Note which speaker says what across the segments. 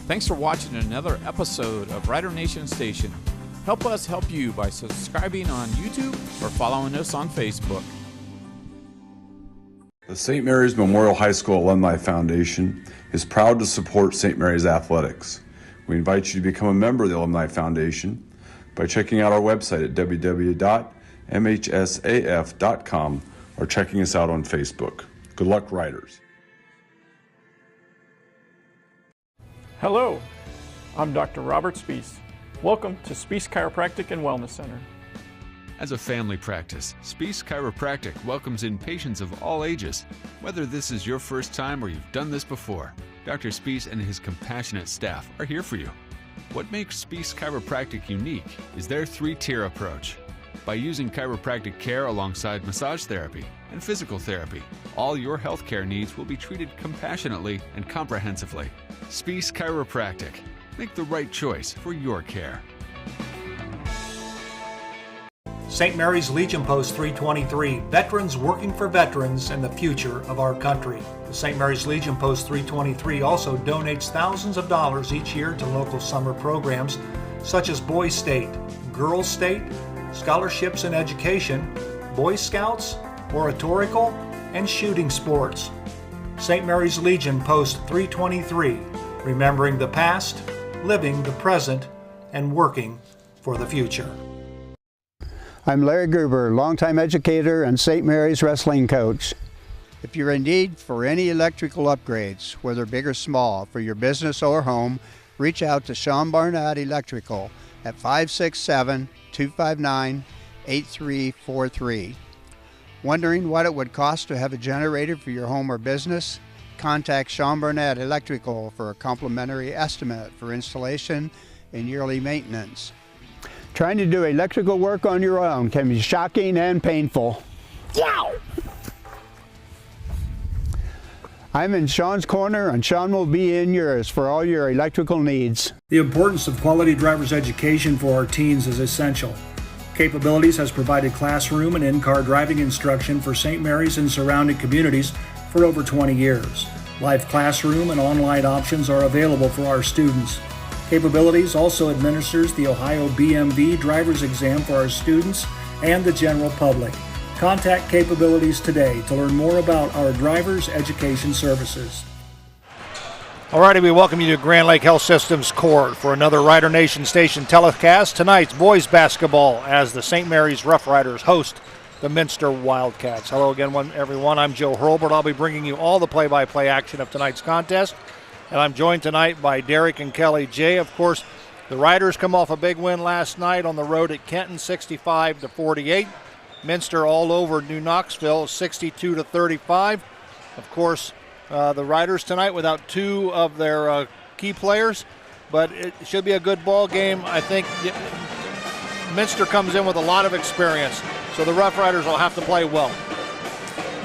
Speaker 1: Thanks for watching another episode of Rider Nation Station. Help us help you by subscribing on YouTube or following us on Facebook.
Speaker 2: The St. Mary's Memorial High School Alumni Foundation is proud to support St. Mary's athletics. We invite you to become a member of the Alumni Foundation by checking out our website at www.mhsaf.com or checking us out on Facebook. Good luck, Riders.
Speaker 3: Hello, I'm Dr. Robert Spees. Welcome to Spees Chiropractic and Wellness Center.
Speaker 4: As a family practice, Spees Chiropractic welcomes in patients of all ages. Whether this is your first time or you've done this before, Dr. Spees and his compassionate staff are here for you. What makes Spees Chiropractic unique is their three-tier approach. By using chiropractic care alongside massage therapy and physical therapy, all your healthcare needs will be treated compassionately and comprehensively. Spees Chiropractic. Make the right choice for your care.
Speaker 5: St. Mary's Legion Post 323, veterans working for veterans and the future of our country. The St. Mary's Legion Post 323 also donates thousands of dollars each year to local summer programs such as Boys State, Girls State, scholarships in education, Boy Scouts, oratorical, and shooting sports. St. Mary's Legion Post 323, remembering the past, living the present, and working for the future.
Speaker 6: I'm Larry Gruber, longtime educator and St. Mary's wrestling coach. If you're in need for any electrical upgrades, whether big or small, for your business or home, reach out to Sean Barnett Electrical at 567-259-8343. Wondering what it would cost to have a generator for your home or business? Contact Sean Barnett Electrical for a complimentary estimate for installation and yearly maintenance. Trying to do electrical work on your own can be shocking and painful. Yow! I'm in Sean's corner, and Sean will be in yours for all your electrical needs.
Speaker 5: The importance of quality driver's education for our teens is essential. Capabilities has provided classroom and in-car driving instruction for St. Mary's and surrounding communities for over 20 years. Live classroom and online options are available for our students. Capabilities also administers the Ohio BMV driver's exam for our students and the general public. Contact Capabilities today to learn more about our driver's education services.
Speaker 7: Alrighty, we welcome you to Grand Lake Health Systems Court for another Rider Nation Station telecast. Tonight's boys basketball as the St. Mary's Rough Riders host the Minster Wildcats. Hello again, everyone. I'm Joe Hurlbert. I'll be bringing you all the play-by-play action of tonight's contest. And I'm joined tonight by Derek and Kelly J. Of course, the Riders come off a big win last night on the road at Kenton, 65-48. Minster all over New Knoxville, 62-35. Of course, the Riders tonight without two of their key players, but it should be a good ball game. I think Minster comes in with a lot of experience, so the Rough Riders will have to play well.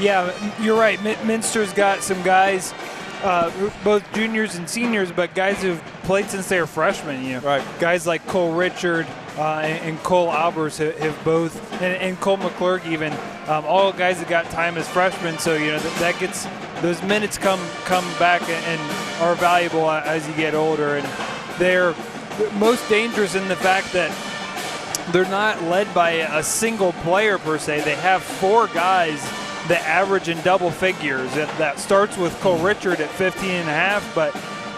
Speaker 8: Yeah, you're right. Minster's got some guys, both juniors and seniors, but guys who've played since they were freshmen. You know,
Speaker 7: right? Guys
Speaker 8: like Cole Richard and Cole Albers have both, and Cole McClurg even, all guys that got time as freshmen. So you know that gets those minutes come back and are valuable as you get older. And they're most dangerous in the fact that they're not led by a single player per se. They have four guys that average in double figures. That starts with Cole Richard at 15.5, but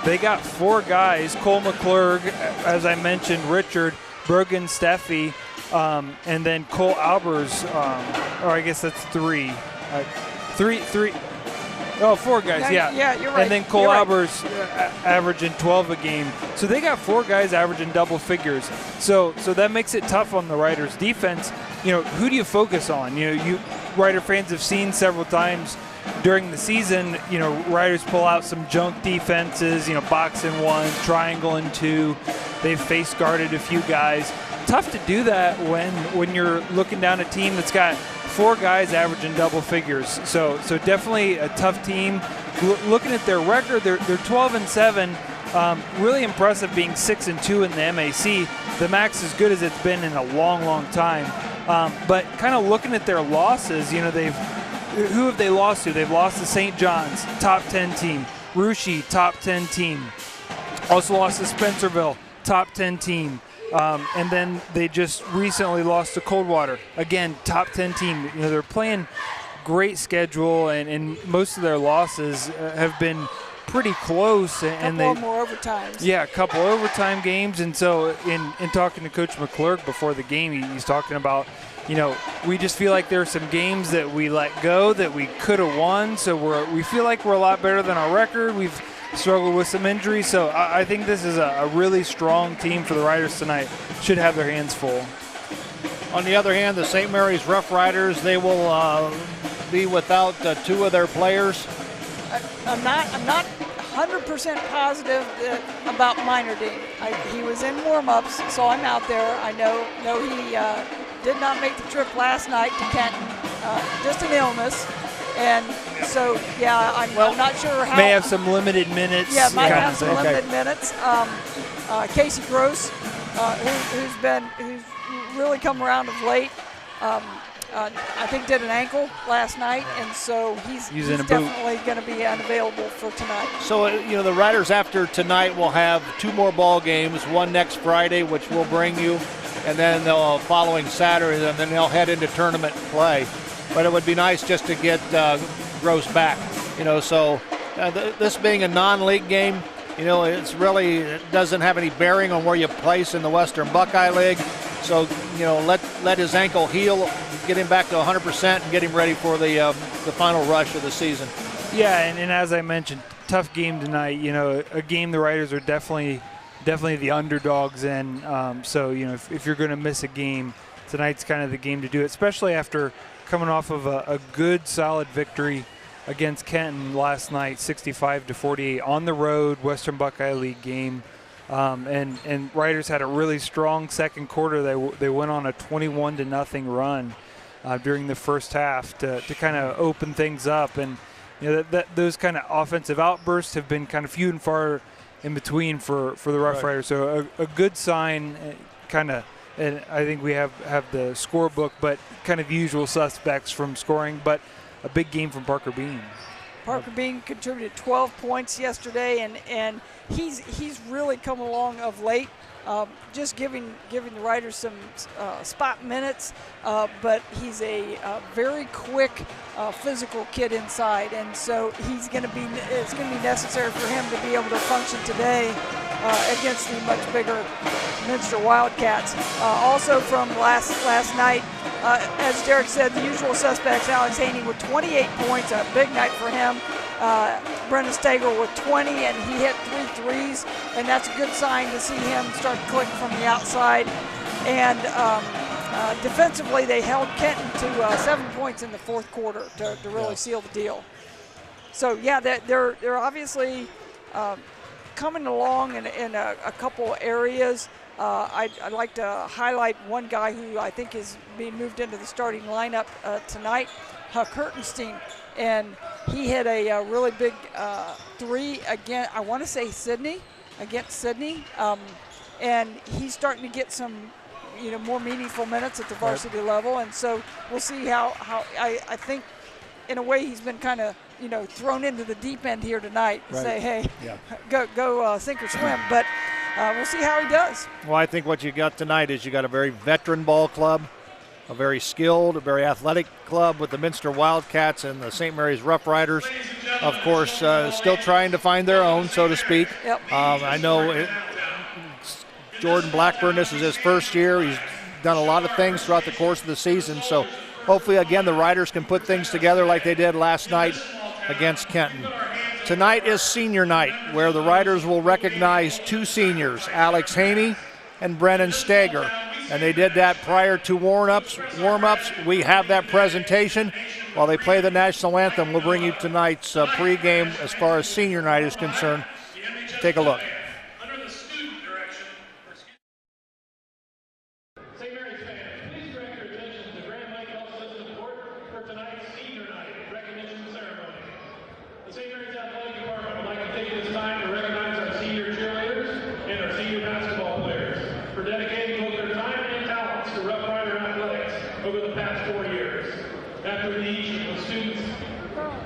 Speaker 8: they got four guys, Cole McClurg, as I mentioned, Richard, Brogan Steffi, and then Cole Albers, or I guess that's three. Four guys, yeah.
Speaker 9: Yeah, you're right.
Speaker 8: And then Cole Albers averaging 12 a game. So they got four guys averaging double figures. So that makes it tough on the Riders' defense. You know, who do you focus on? You know, Rider fans have seen several times during the season, you know, Riders pull out some junk defenses, you know, box and one, triangle and two. They've face guarded a few guys. Tough to do that when you're looking down a team that's got four guys averaging double figures. So definitely a tough team. Looking at their record, they're 12-7. Really impressive being 6-2 in the MAC. The MAC's as good as it's been in a long, long time. But kind of looking at their losses, you know, who have they lost to? They've lost to St. John's, top 10 team. Russia, top 10 team. Also lost to Spencerville, top 10 team. And then they just recently lost to Coldwater. Again, top 10 team. You know, they're playing great schedule, and most of their losses have been pretty close. And
Speaker 9: couple more overtimes.
Speaker 8: Yeah, a couple overtime games. And so in talking to Coach McClurg before the game, he's talking about, you know, we just feel like there are some games that we let go that we could have won. So we feel like we're a lot better than our record. We've struggled with some injuries. So I think this is a really strong team for the Riders tonight. Should have their hands full.
Speaker 7: On the other hand, the St. Mary's Rough Riders, they will be without 2 of their players.
Speaker 9: I'm not 100% positive about Minor Dean. He was in warm-ups, so I'm out there. I know he did not make the trip last night to Kenton, just an illness. And so, yeah, I'm not sure how.
Speaker 8: May have some limited minutes.
Speaker 9: Yeah, might have some limited minutes. Casey Gross, who's really come around of late. I think did an ankle last night, and so he's definitely going to be unavailable for tonight.
Speaker 7: So, you know, the Riders after tonight will have 2 more ball games, one next Friday, which we'll bring you, and then following Saturday, and then they'll head into tournament play. But it would be nice just to get Gross back, you know. So this being a non-league game, you know, it doesn't have any bearing on where you place in the Western Buckeye League. So, you know, let his ankle heal, get him back to 100%, and get him ready for the final rush of the season.
Speaker 8: Yeah, and as I mentioned, tough game tonight. You know, a game the Riders are definitely the underdogs in. So, you know, if you're going to miss a game, tonight's kind of the game to do it, especially after coming off of a good, solid victory against Kenton last night, 65-48 on the road, Western Buckeye League game. And Riders had a really strong second quarter. They went on a 21-0 run during the first half to kind of open things up. And you know those kind of offensive outbursts have been kind of few and far in between for the Rough Riders. So a good sign, kind of. And I think we have the scorebook, but kind of usual suspects from scoring. But a big game from Parker Bean.
Speaker 9: Parker Bean contributed 12 points yesterday, and he's really come along of late, just giving the Riders some spot minutes, but he's a very quick, physical kid inside, and so it's going to be necessary for him to be able to function today against the much bigger Minster Wildcats. Also from last night, as Derek said, the usual suspects, Alex Haney with 28 points, a big night for him. Brendan Stager with 20, and he hit 3 threes, and that's a good sign to see him start to click from the outside. And defensively, they held Kenton to 7 points in the fourth quarter to really seal the deal. So, yeah, they're obviously coming along in a couple areas. I'd like to highlight one guy who I think is being moved into the starting lineup tonight, Huck Hertenstein, and he hit a really big 3 against, I want to say against Sydney, and he's starting to get some, you know, more meaningful minutes at the varsity level, and so we'll see how I think in a way he's been kind of, you know, thrown into the deep end here tonight and say, hey, go sink or swim, but we'll see how he does.
Speaker 7: Well, I think what you got tonight is you got a very veteran ball club, a very skilled, a very athletic club with the Minster Wildcats and the St. Mary's Rough Riders, of course, still trying to find their own, so to speak.
Speaker 9: Yep.
Speaker 7: I know Jordan Blackburn, this is his first year. He's done a lot of things throughout the course of the season, so hopefully, again, the Riders can put things together like they did last night against Kenton. Tonight is senior night, where the Riders will recognize 2 seniors, Alex Haney and Brennan Stager. And they did that prior to warm-ups. We have that presentation. While they play the national anthem, we'll bring you tonight's pregame as far as senior night is concerned. Take a look.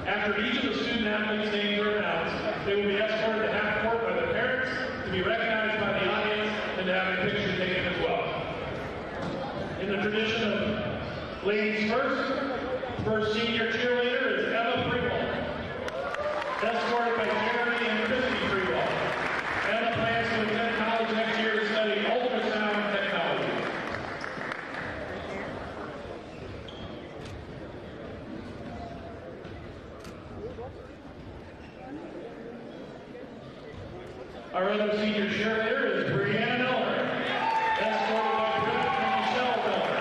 Speaker 10: After each of the student athletes' names are announced, they will be escorted to half court by their parents to be recognized by the audience and to have a picture taken as well. In the tradition of ladies first senior cheerleader is Emma Freewald, escorted by Jeremy and Christy Freewald. Emma plans to attend college next year to study ultrasound technology. Our other senior cheerleader is Brianna Miller, escorted by Britt and Michelle Miller.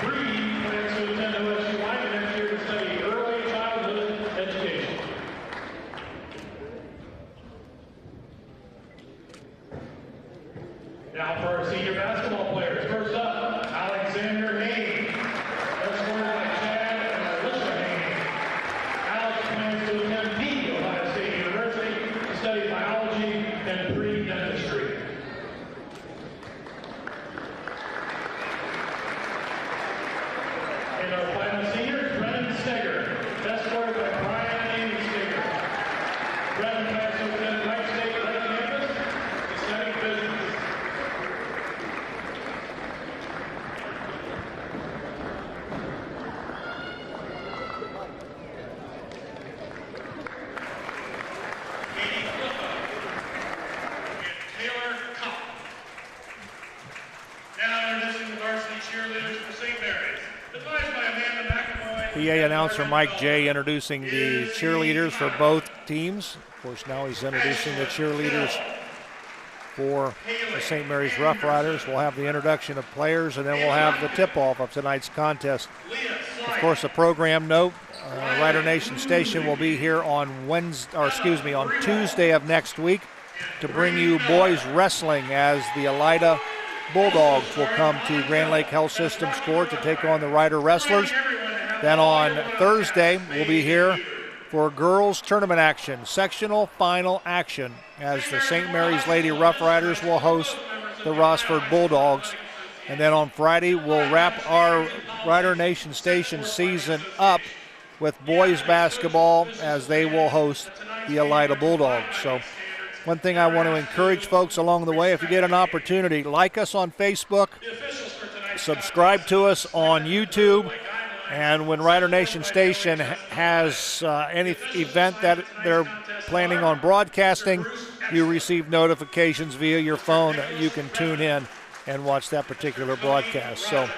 Speaker 10: Bree plans to attend OSU Lyman next year to study early childhood education. Now for our senior basketball players. First up, Alexander Haynes, escorted by Chad and Alicia Haynes. Alex plans to attend the Ohio State University to study biology and pre-dentistry. And our final senior is Brennan Steger, escorted by Brian and Amy Steger. Brennan plans to attend Wright State Lake Campus to study business. Katie Flippo and Taylor Kopp. Now introducing the varsity cheerleaders for St. Mary's. Advised by Amanda McAvoy.
Speaker 7: PA announcer Mike J. introducing the cheerleaders for both teams. Of course, now he's introducing the cheerleaders for the St. Mary's Rough Riders. We'll have the introduction of players, and then we'll have the tip-off of tonight's contest. Of course, a program note, Rider Nation Station will be here on Tuesday of next week to bring you boys wrestling as the Elida Bulldogs will come to Grand Lake Health Systems Court to take on the Rider Wrestlers. Then on Thursday, we'll be here for girls tournament action, sectional final action, as the St. Mary's Lady Rough Riders will host the Rossford Bulldogs. And then on Friday, we'll wrap our Rider Nation Station season up with boys basketball as they will host the Elida Bulldogs. So one thing I want to encourage folks along the way, if you get an opportunity, like us on Facebook, subscribe to us on YouTube, and when Rider Nation Station has any event that they're planning on broadcasting, you receive notifications via your phone that you can tune in and watch that particular broadcast. So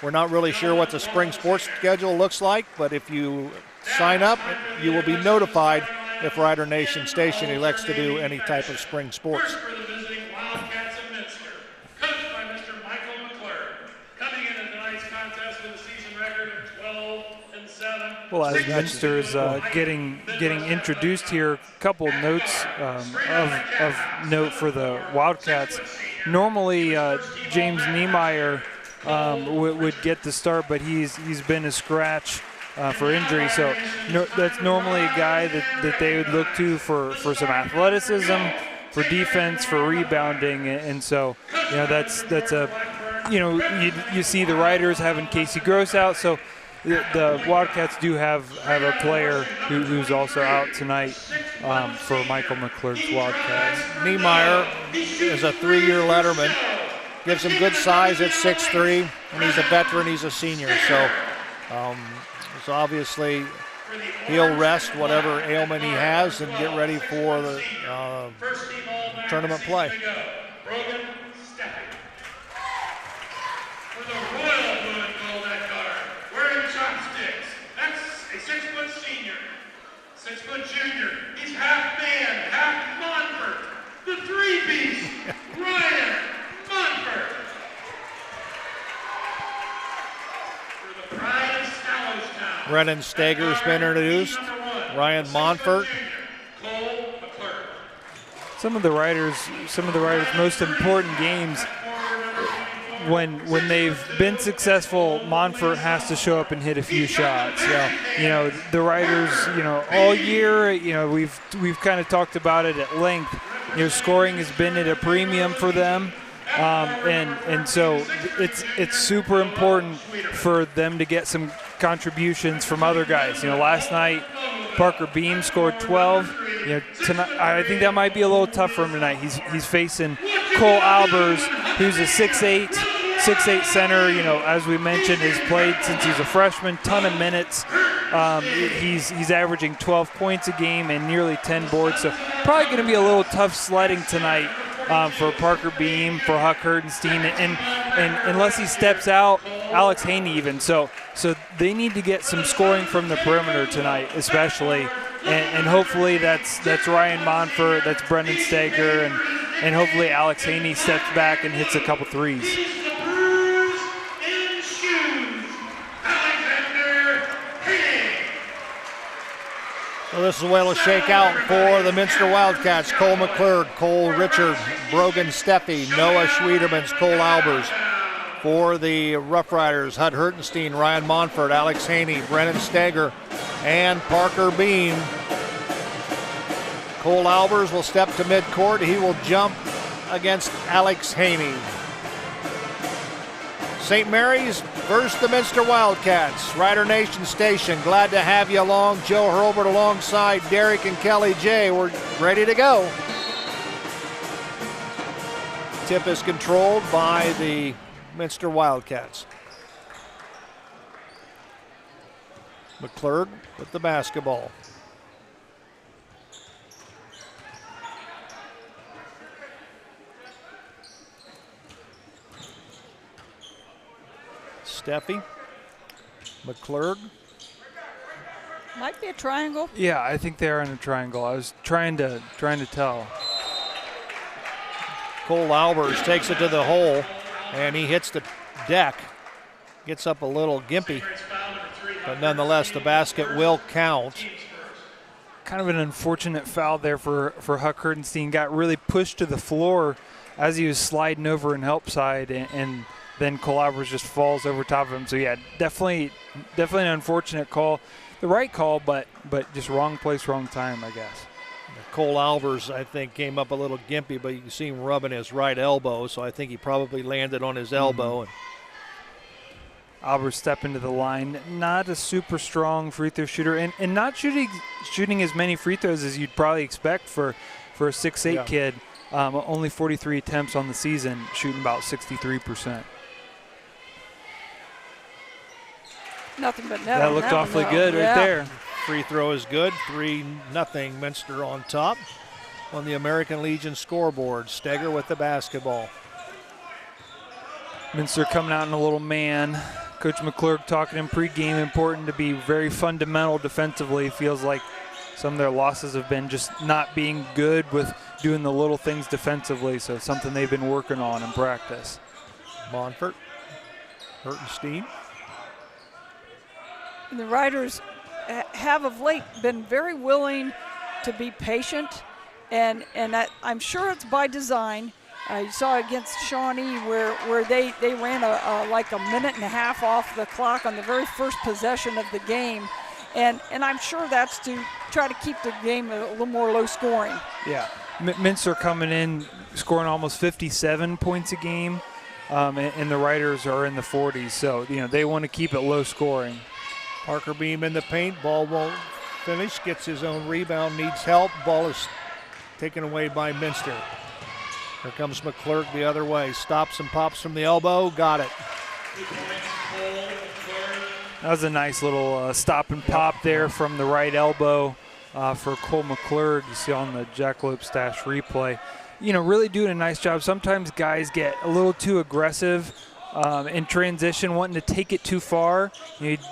Speaker 7: we're not really sure what the spring sports schedule looks like, but if you sign up, you will be notified if Rider Nation Station elects to do any type of spring sports.
Speaker 10: First for the visiting Wildcats of Minster, coached by Mr. Michael McClure, coming into tonight's contest with a season record of 12-7.
Speaker 8: Well, as Minster is getting introduced here, a couple notes of note for the Wildcats. Normally, James Niemeyer would get the start, but he's been a scratch for injury, so that's normally a guy that they would look to for some athleticism, for defense, for rebounding, and so that's a you see the Riders having Casey Gross out, so the Wildcats do have a player who's also out tonight for Michael McClure's Wildcats.
Speaker 7: Niemeyer is a 3-year letterman, gives him good size at 6'3", and he's a veteran, he's a senior, so obviously he'll rest whatever ailment he has and get ready for the tournament play.
Speaker 10: For the Royal Blue and Gold at guard, wearing chopsticks. That's a 6-foot senior, 6-foot junior. He's half man, half Monfort. The three-piece, Ryan Monfort. For the pride of Stallowstown,
Speaker 7: Brennan Steger's been introduced. Ryan Monfort.
Speaker 10: Cole McClure.
Speaker 8: Some of the Riders' most important games, when they've been successful, Monfort has to show up and hit a few shots. The Riders, all year, we've kind of talked about it at length. Scoring has been at a premium for them, and so it's super important for them to get some contributions from other guys. Last night Parker Beam scored 12. Tonight, I think that might be a little tough for him tonight. He's facing Cole Albers, who's a 6'8" center. As we mentioned, has played since he's a freshman, ton of minutes. He's averaging 12 points a game and nearly 10 boards. So probably going to be a little tough sledding tonight for Parker Beam, for Huck Hertenstein, and unless he steps out, Alex Haney even. So they need to get some scoring from the perimeter tonight, especially. And hopefully that's Ryan Monfort, that's Brendan Steger, and hopefully Alex Haney steps back and hits a couple threes.
Speaker 7: So this is a way to shake out for the Minster Wildcats. Cole McClurg, Cole Richard, Brogan Steffi, Noah Schwiedemans, Cole Albers. For the Rough Riders, Hud Hertenstein, Ryan Monfort, Alex Haney, Brennan Steger, and Parker Beam. Cole Albers will step to midcourt. He will jump against Alex Haney. St. Mary's versus the Minster Wildcats. Rider Nation Station, glad to have you along. Joe Hurlbert alongside Derek and Kelly J. We're ready to go. Tip is controlled by the Minster Wildcats. McClurg with the basketball. Steffi, McClurg.
Speaker 9: Might be a triangle.
Speaker 8: Yeah, I think they are in a triangle. I was trying to tell.
Speaker 7: Cole Albers takes it to the hole, and he hits the deck. Gets up a little gimpy, but nonetheless, the basket will count.
Speaker 8: Kind of an unfortunate foul there for Huck Hertenstein. Got really pushed to the floor as he was sliding over in help side, and then Cole Albers just falls over top of him. So yeah, definitely an unfortunate call. The right call, but just wrong place, wrong time, I guess.
Speaker 7: Cole Albers, I think, came up a little gimpy, but you can see him rubbing his right elbow, so I think he probably landed on his elbow.
Speaker 8: Albers step into the line. Not a super strong free throw shooter, and not shooting as many free throws as you'd probably expect for a 6'8" kid. Only 43 attempts on the season, shooting about 63%.
Speaker 9: Nothing but net.
Speaker 8: That looked awfully good right there.
Speaker 7: Free throw is good. 3-0 Minster on top on the American Legion scoreboard. Steger with the basketball.
Speaker 8: Minster coming out in a little man. Coach McClurg talking in pregame, important to be very fundamental defensively. Feels like some of their losses have been just not being good with doing the little things defensively, so something they've been working on in practice.
Speaker 7: Monfort, Hertenstein.
Speaker 9: The Riders have of late been very willing to be patient, and I'm sure it's by design. You saw against Shawnee where they ran like a minute and a half off the clock on the very first possession of the game, and I'm sure that's to try to keep the game a little more low scoring.
Speaker 8: Yeah, Minster coming in scoring almost 57 points a game, and the Riders are in the 40s, so they want to keep it low scoring.
Speaker 7: Parker Beam in the paint, ball won't finish, gets his own rebound, needs help. Ball is taken away by Minster. Here comes McClurg the other way, stops and pops from the elbow, got it.
Speaker 8: That was a nice little stop and pop there from the right elbow for Cole McClurg. You see on the Jackalope Stash replay. Really doing a nice job. Sometimes guys get a little too aggressive in transition, wanting to take it too far.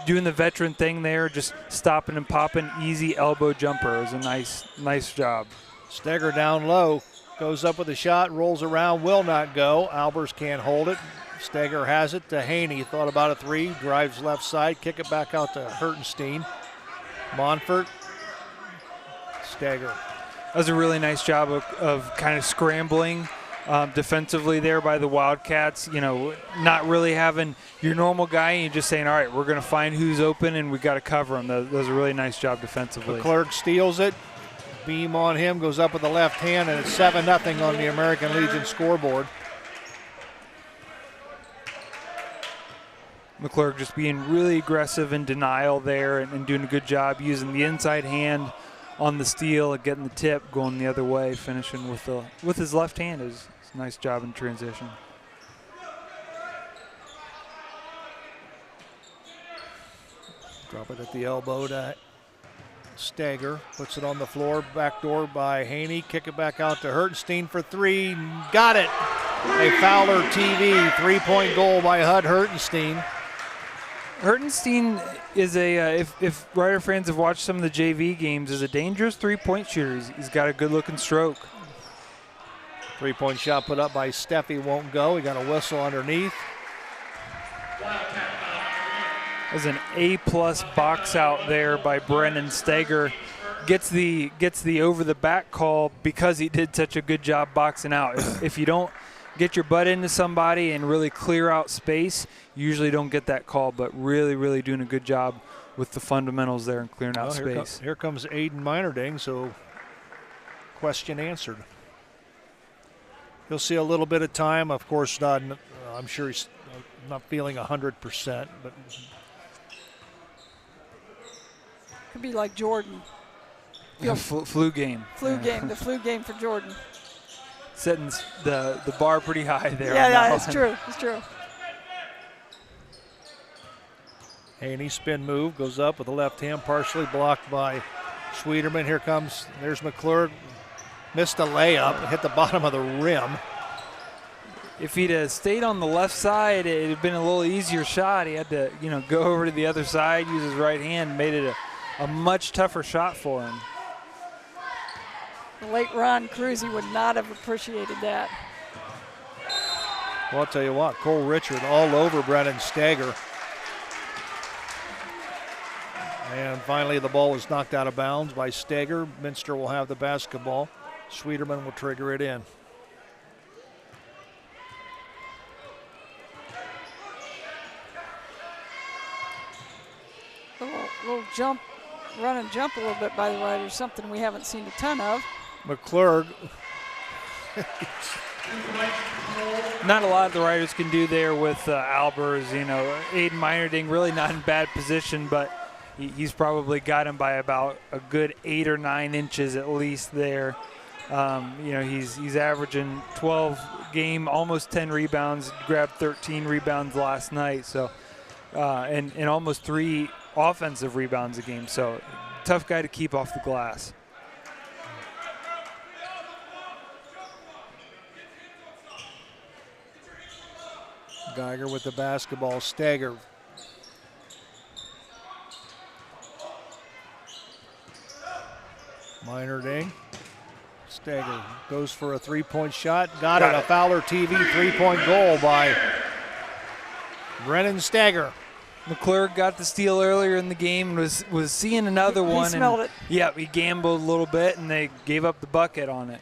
Speaker 8: Doing the veteran thing there, just stopping and popping, easy elbow jumper. It was a nice job.
Speaker 7: Steger down low, goes up with a shot, rolls around, will not go. Albers can't hold it. Steger has it to Haney. Thought about a three, drives left side, kick it back out to Hertenstein. Monfort, Steger.
Speaker 8: That was a really nice job of kind of scrambling defensively there by the Wildcats. Not really having your normal guy and just saying, all right, we're going to find who's open and we got to cover him. That was a really nice job defensively.
Speaker 7: McClurg steals it. Beam on him, goes up with the left hand, and it's 7-0 on the American Legion scoreboard.
Speaker 8: McClurg just being really aggressive in denial there and doing a good job using the inside hand on the steal and getting the tip, going the other way, finishing with his left hand. Is a nice job in transition.
Speaker 7: Drop it at the elbow to Stager. Puts it on the floor. Backdoor by Haney. Kick it back out to Hertenstein for three. Got it. A Fowler TV 3-point goal by Hud Hertenstein.
Speaker 8: Hertenstein is if Rider fans have watched some of the JV games, is a dangerous 3-point shooter. He's got a good-looking stroke.
Speaker 7: 3-point shot put up by Steffi won't go. He got a whistle underneath.
Speaker 8: There's an A-plus box out there by Brennan Steger. Gets the over the back call because he did such a good job boxing out. If you don't get your butt into somebody and really clear out space, you usually don't get that call, but really doing a good job with the fundamentals there and clearing out space.
Speaker 7: Here comes Aiden Meinerding, so question answered. He'll see a little bit of time. Of course, I'm sure he's not feeling 100%, but
Speaker 9: could be like Jordan.
Speaker 8: Yeah, flu game.
Speaker 9: The flu game for Jordan.
Speaker 8: Setting the bar pretty high there.
Speaker 9: Yeah, it's true. It's true.
Speaker 7: Haney spin move, goes up with the left hand, partially blocked by Schwederman. There's McClurg. Missed a layup, hit the bottom of the rim.
Speaker 8: If he'd stayed on the left side, it'd have been a little easier shot. He had to, go over to the other side, use his right hand, made it a much tougher shot for him.
Speaker 9: The late Ron Cruzy would not have appreciated that.
Speaker 7: Well, I'll tell you what, Cole Richard all over Brennan Stager. And finally the ball was knocked out of bounds by Stager. Minster will have the basketball. Schwederman will trigger it in.
Speaker 9: A little jump, run and jump a little bit by the Riders, something we haven't seen a ton of.
Speaker 7: McClurg.
Speaker 8: Not a lot the Riders can do there with Albers. Aiden Meinerding really not in bad position, but he's probably got him by about a good 8 or 9 inches at least there. He's averaging 12 game, almost 10 rebounds, grabbed 13 rebounds last night. So, and almost 3 offensive rebounds a game. So, tough guy to keep off the glass.
Speaker 7: Geiger with the basketball. Stager. Meinerding. Stager goes for a 3-point shot. Got it. A Fowler TV 3-point goal by Brennan Stager.
Speaker 8: McClurg got the steal earlier in the game and was seeing another one.
Speaker 9: He smelled it.
Speaker 8: Yeah, he gambled a little bit and they gave up the bucket on it.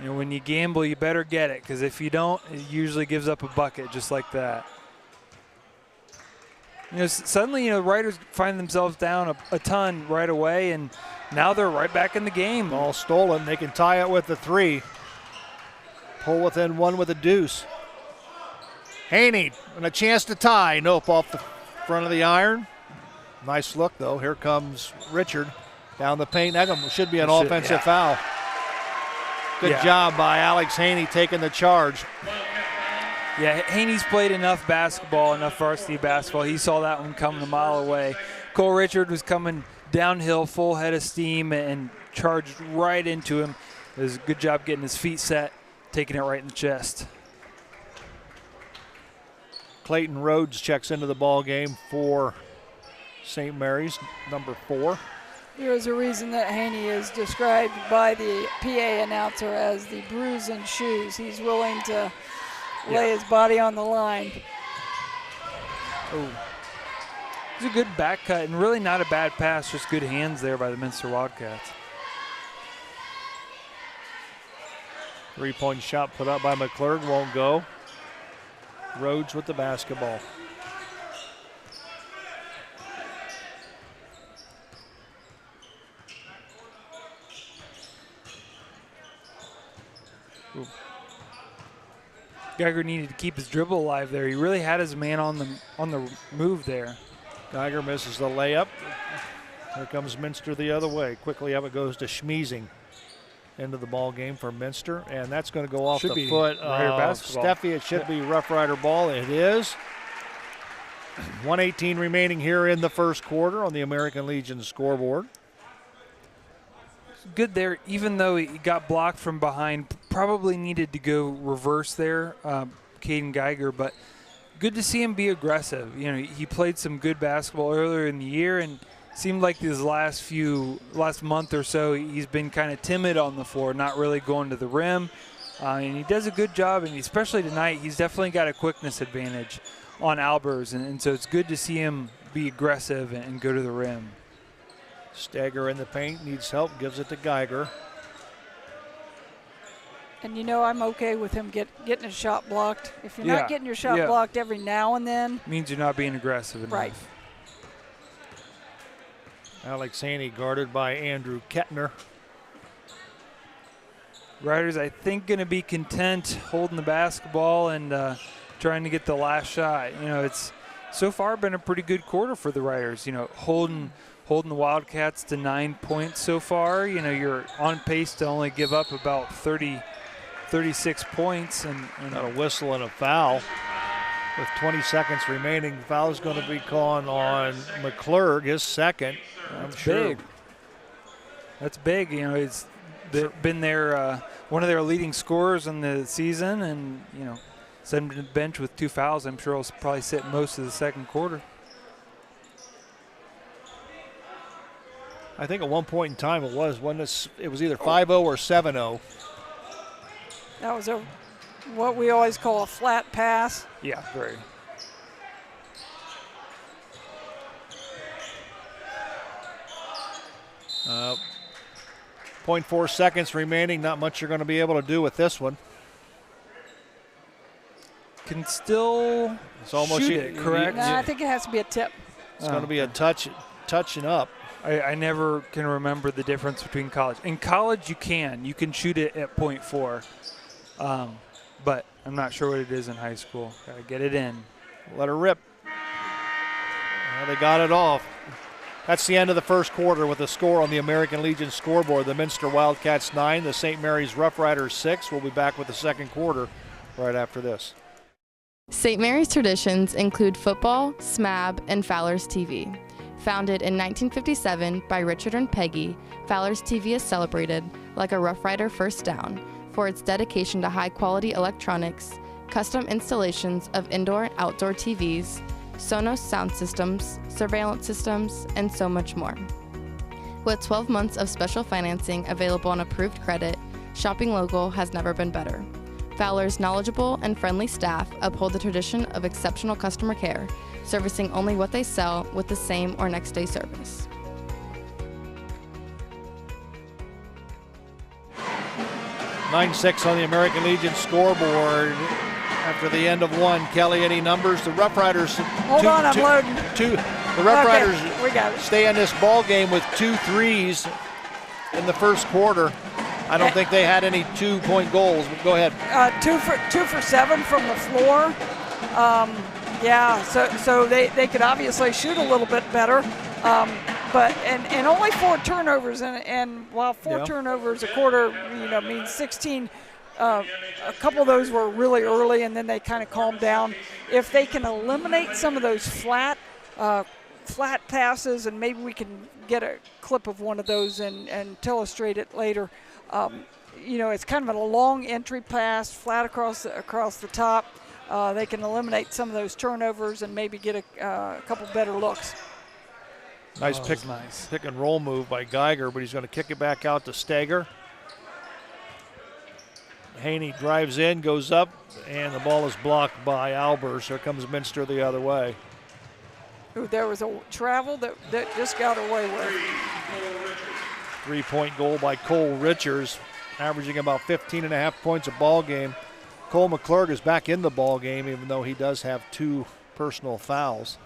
Speaker 8: When you gamble, you better get it, because if you don't, it usually gives up a bucket just like that. Suddenly, Riders find themselves down a ton right away, and now they're right back in the game.
Speaker 7: Ball stolen. They can tie it with the 3. Pull within 1 with a deuce. Haney and a chance to tie. Nope, off the front of the iron. Nice look, though. Here comes Richard down the paint. That should be an offensive foul. Good job by Alex Haney taking the charge.
Speaker 8: Yeah, Haney's played enough basketball, enough varsity basketball. He saw that one coming a mile away. Cole Richard was coming downhill, full head of steam, and charged right into him. It was a good job getting his feet set, taking it right in the chest.
Speaker 7: Clayton Rhodes checks into the ball game for St. Mary's, number 4.
Speaker 9: There is a reason that Haney is described by the PA announcer as the bruising shoes. He's willing to lay his body on the line.
Speaker 8: Oh, it's a good back cut and really not a bad pass, just good hands there by the Minster Wildcats.
Speaker 7: 3-point shot put up by McClurg, won't go. Rhodes with the basketball.
Speaker 8: Geiger needed to keep his dribble alive there. He really had his man on the move there.
Speaker 7: Geiger misses the layup. Here comes Minster the other way. Quickly up it goes to Schmeezing into the ball game for Minster, and that's going to go off the foot of Steffi. It should be Rough Rider ball. It is. 1:18 remaining here in the first quarter on the American Legion scoreboard.
Speaker 8: Good there, even though he got blocked from behind. Probably needed to go reverse there, Caden Geiger, but good to see him be aggressive. You know, he played some good basketball earlier in the year, and seemed like these last month or so, he's been kind of timid on the floor, not really going to the rim. And he does a good job, and especially tonight, he's definitely got a quickness advantage on Albers, and so it's good to see him be aggressive and go to the rim.
Speaker 7: Stagger in the paint, needs help, gives it to Geiger.
Speaker 9: And you know, I'm okay with him getting his shot blocked. If you're not getting your shot blocked every now and then,
Speaker 8: means you're not being aggressive enough.
Speaker 9: Right.
Speaker 7: Alex Haney guarded by Andrew Kettner.
Speaker 8: Riders, I think, going to be content holding the basketball and trying to get the last shot. You know, it's so far been a pretty good quarter for the Riders. You know, holding the Wildcats to 9 points so far. You know, you're on pace to only give up about 36 points. And
Speaker 7: a whistle and a foul. With 20 seconds remaining, the foul is going to be called on McClurg, his second.
Speaker 8: That's big. That's big. You know, he's been one of their leading scorers in the season, and you know, sent him to the bench with 2 fouls. I'm sure he'll probably sit most of the second quarter.
Speaker 7: I think at one point in time it was either 5-0 or 7-0.
Speaker 9: That was what we always call a flat pass.
Speaker 8: Yeah, very.
Speaker 7: Uh, 0.4 seconds remaining. Not much you're going to be able to do with this one.
Speaker 8: Can still shoot it, correct?
Speaker 9: No, I think it has to be a tip.
Speaker 7: It's going to be a touching up.
Speaker 8: I never can remember the difference between college. In college, you can shoot it at 0.4, but I'm not sure what it is in high school. Got to get it in.
Speaker 7: Let her rip. Well, they got it off. That's the end of the first quarter with the score on the American Legion scoreboard. The Minster Wildcats 9, the St. Mary's Rough Riders 6. We'll be back with the second quarter right after this.
Speaker 11: St. Mary's traditions include football, SMAB, and Fowler's TV. Founded in 1957 by Richard and Peggy, Fowler's TV is celebrated, like a Rough Rider first down, for its dedication to high-quality electronics, custom installations of indoor and outdoor TVs, Sonos sound systems, surveillance systems, and so much more. With 12 months of special financing available on approved credit, shopping local has never been better. Fowler's knowledgeable and friendly staff uphold the tradition of exceptional customer care, servicing only what they sell with the same or next day service.
Speaker 7: (9-6) on the American Legion scoreboard. After the end of one, Kelly, any numbers? The Rough Riders.
Speaker 9: Hold on, I'm loading.
Speaker 7: The Rough Riders stay in this ball game with 2 threes in the first quarter. I don't think they had any 2-point goals, but go ahead.
Speaker 9: 2 for 7 from the floor. So they could obviously shoot a little bit better. But only 4 turnovers, and while 4 turnovers a quarter, means 16. A couple of those were really early, and then they kind of calmed down. If they can eliminate some of those flat passes, and maybe we can get a clip of one of those and illustrate it later. It's kind of a long entry pass, flat across the top. They can eliminate some of those turnovers and maybe get a couple better looks.
Speaker 7: Nice pick and roll move by Geiger, but he's going to kick it back out to Stagger. Haney drives in, goes up, and the ball is blocked by Albers. Here comes Minster the other way.
Speaker 9: Ooh, there was a travel that just got away with.
Speaker 7: 3-point goal by Cole Richards, averaging about 15.5 points a ball game. Cole McClurg is back in the ball game, even though he does have 2 personal fouls.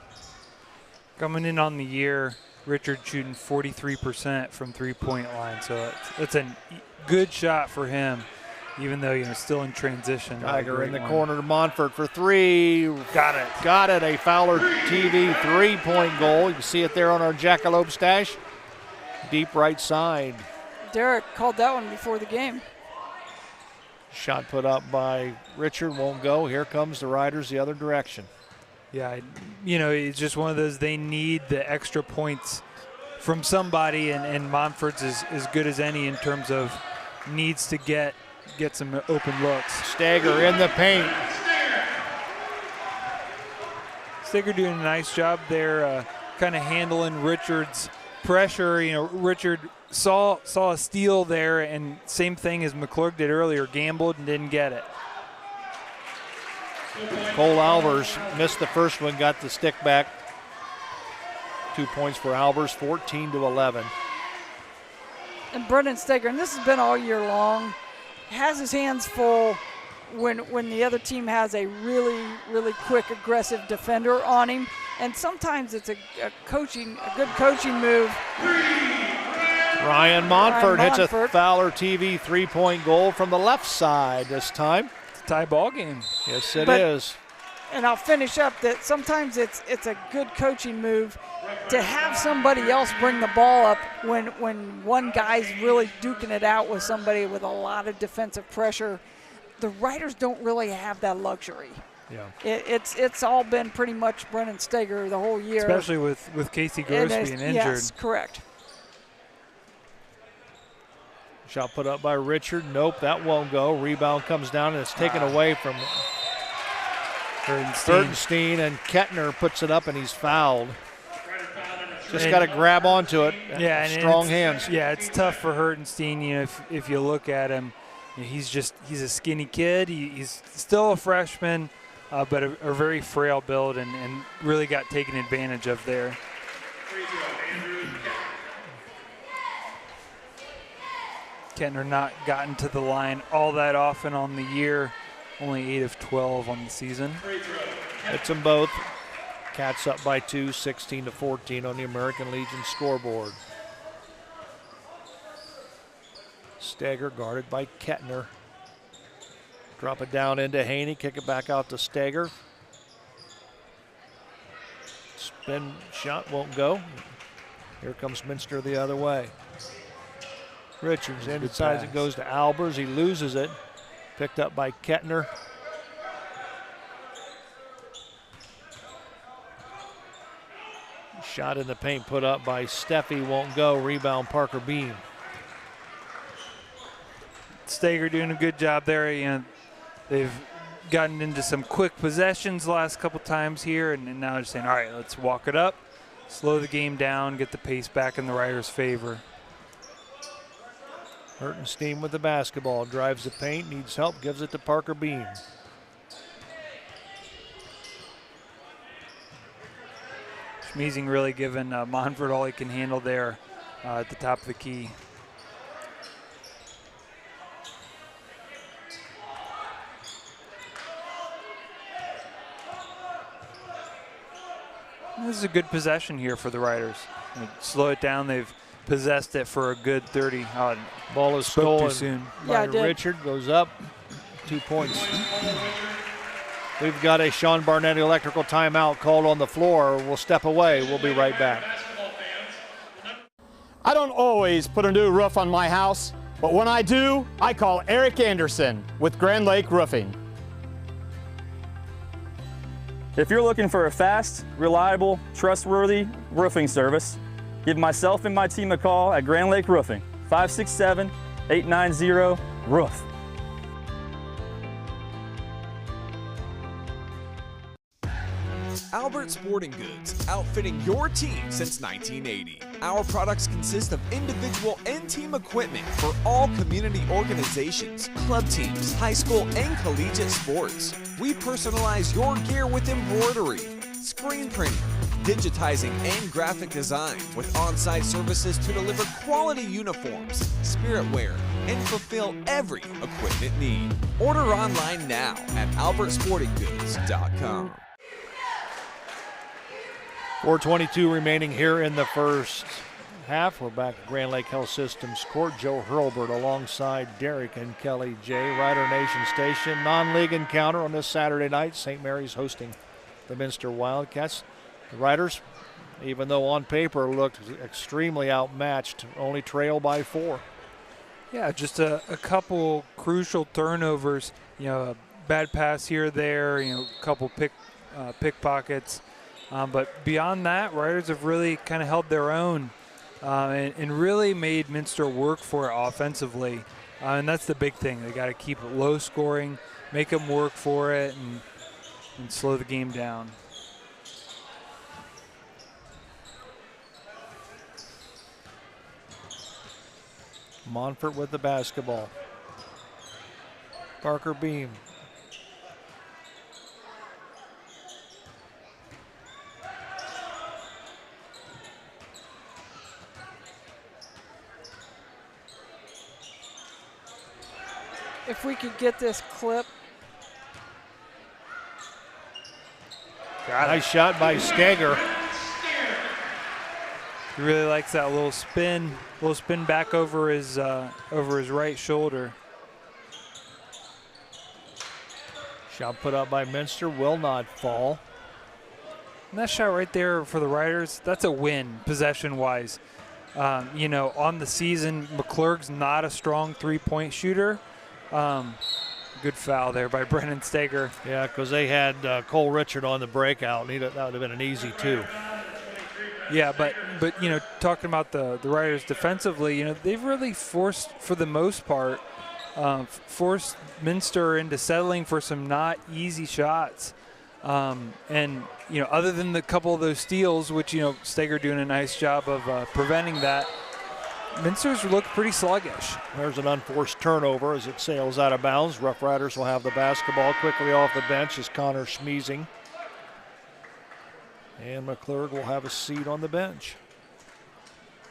Speaker 8: Coming in on the year, Richard shooting 43% from 3-point line, so it's a good shot for him. even though still in transition.
Speaker 7: Tiger in the corner to Monfort for three.
Speaker 8: Got it.
Speaker 7: Got it. A Fowler TV 3-point goal. You can see it there on our Jackalope stash. Deep right side.
Speaker 9: Derek called that one before the game.
Speaker 7: Shot put up by Richard, won't go. Here comes the Riders the other direction.
Speaker 8: Yeah, it's just one of those, they need the extra points from somebody, and Montfort's as good as any in terms of needs to get some open looks.
Speaker 7: Stager in the paint.
Speaker 8: Stager doing a nice job there, kind of handling Richard's pressure. Richard saw a steal there, and same thing as McClurg did earlier, gambled and didn't get it.
Speaker 7: Cole Albers missed the first one, got the stick back. 2 points for Albers, 14-11.
Speaker 9: And Brendan Stager, and this has been all year long, has his hands full when the other team has a really, really quick, aggressive defender on him. And sometimes it's a good coaching move.
Speaker 7: Ryan Monfort hits a Fowler TV 3-point goal from the left side this time.
Speaker 8: It's a tie ball game.
Speaker 7: Yes, it is.
Speaker 9: And I'll finish up that sometimes it's a good coaching move to have somebody else bring the ball up when one guy's really duking it out with somebody with a lot of defensive pressure. The Riders don't really have that luxury.
Speaker 7: Yeah,
Speaker 9: it's all been pretty much Brendan Stager the whole year.
Speaker 8: Especially with Casey Gross being injured.
Speaker 9: Yes, correct.
Speaker 7: Shot put up by Richard. Nope, that won't go. Rebound comes down and it's taken away from Hertenstein, and Kettner puts it up and he's fouled. Just got to grab onto it.
Speaker 8: Yeah,
Speaker 7: strong hands.
Speaker 8: Yeah, it's tough for Hertenstein. If you look at him, he's a skinny kid. He's still a freshman, but a very frail build and really got taken advantage of there. Kettner not gotten to the line all that often on the year, only 8 of 12 on the season.
Speaker 7: Hits them both. Cats up by 2, 16-14 on the American Legion scoreboard. Stager guarded by Kettner. Drop it down into Haney, kick it back out to Stager. Spin shot won't go. Here comes Minster the other way. Richards inside it goes to Albers. He loses it. Picked up by Kettner. Shot in the paint put up by Steffi, won't go. Rebound Parker Beam.
Speaker 8: Stager doing a good job there. They've gotten into some quick possessions the last couple times here, and now they're saying, all right, let's walk it up, slow the game down, get the pace back in the Riders' favor.
Speaker 7: Hertenstein with the basketball, drives the paint, needs help, gives it to Parker Beam.
Speaker 8: Schmeezing really giving Monfort all he can handle there at the top of the key. This is a good possession here for the Riders. Slow it down. They've possessed it for a good 30.
Speaker 7: Ball is
Speaker 8: stolen
Speaker 7: stolen
Speaker 8: too soon.
Speaker 7: by Richard. Goes up. 2 points. We've got a Sean Barnett electrical timeout called on the floor. We'll step away. We'll be right back.
Speaker 12: I don't always put a new roof on my house, but when I do, I call Eric Anderson with Grand Lake Roofing.
Speaker 13: If you're looking for a fast, reliable, trustworthy roofing service, give myself and my team a call at Grand Lake Roofing, 567-890-ROOF.
Speaker 14: Albert Sporting Goods, outfitting your team since 1980. Our products consist of individual and team equipment for all community organizations, club teams, high school and collegiate sports. We personalize your gear with embroidery, screen printing, digitizing, and graphic design with on-site services to deliver quality uniforms, spirit wear, and fulfill every equipment need. Order online now at albertsportinggoods.com.
Speaker 7: 4:22 remaining here in the first. half. We're back at Grand Lake Health Systems Court. Joe Hurlbert alongside Derek and Kelly J. Rider Nation Station. Non-league encounter on this Saturday night. St. Mary's hosting the Minster Wildcats. The Riders, even though on paper looked extremely outmatched, only trail by 4.
Speaker 8: Yeah, just a couple crucial turnovers. A bad pass here or there. A couple pickpockets. But beyond that, Riders have really kind of held their own and really made Minster work for it offensively. And that's the big thing. They got to keep it low scoring, make them work for it, and slow the game down.
Speaker 7: Monfort with the basketball. Parker Beam.
Speaker 9: If we could get this clip.
Speaker 7: Nice shot by Steger.
Speaker 8: He really likes that little spin back over his right shoulder.
Speaker 7: Shot put up by Minster will not fall.
Speaker 8: And that shot right there for the Riders, that's a win possession-wise. On the season, McClurg's not a strong three-point shooter. Good foul there by Brennan Steger.
Speaker 7: Yeah, because they had Cole Richard on the breakout. That would have been an easy 2.
Speaker 8: Yeah, but talking about the Riders defensively, they've really forced, for the most part, forced Minster into settling for some not easy shots. And other than the couple of those steals, which Steger doing a nice job of preventing that, Minster's looked pretty sluggish.
Speaker 7: There's an unforced turnover as it sails out of bounds. Rough Riders will have the basketball quickly off the bench as Connor Schmeezing. And McClurg will have a seat on the bench.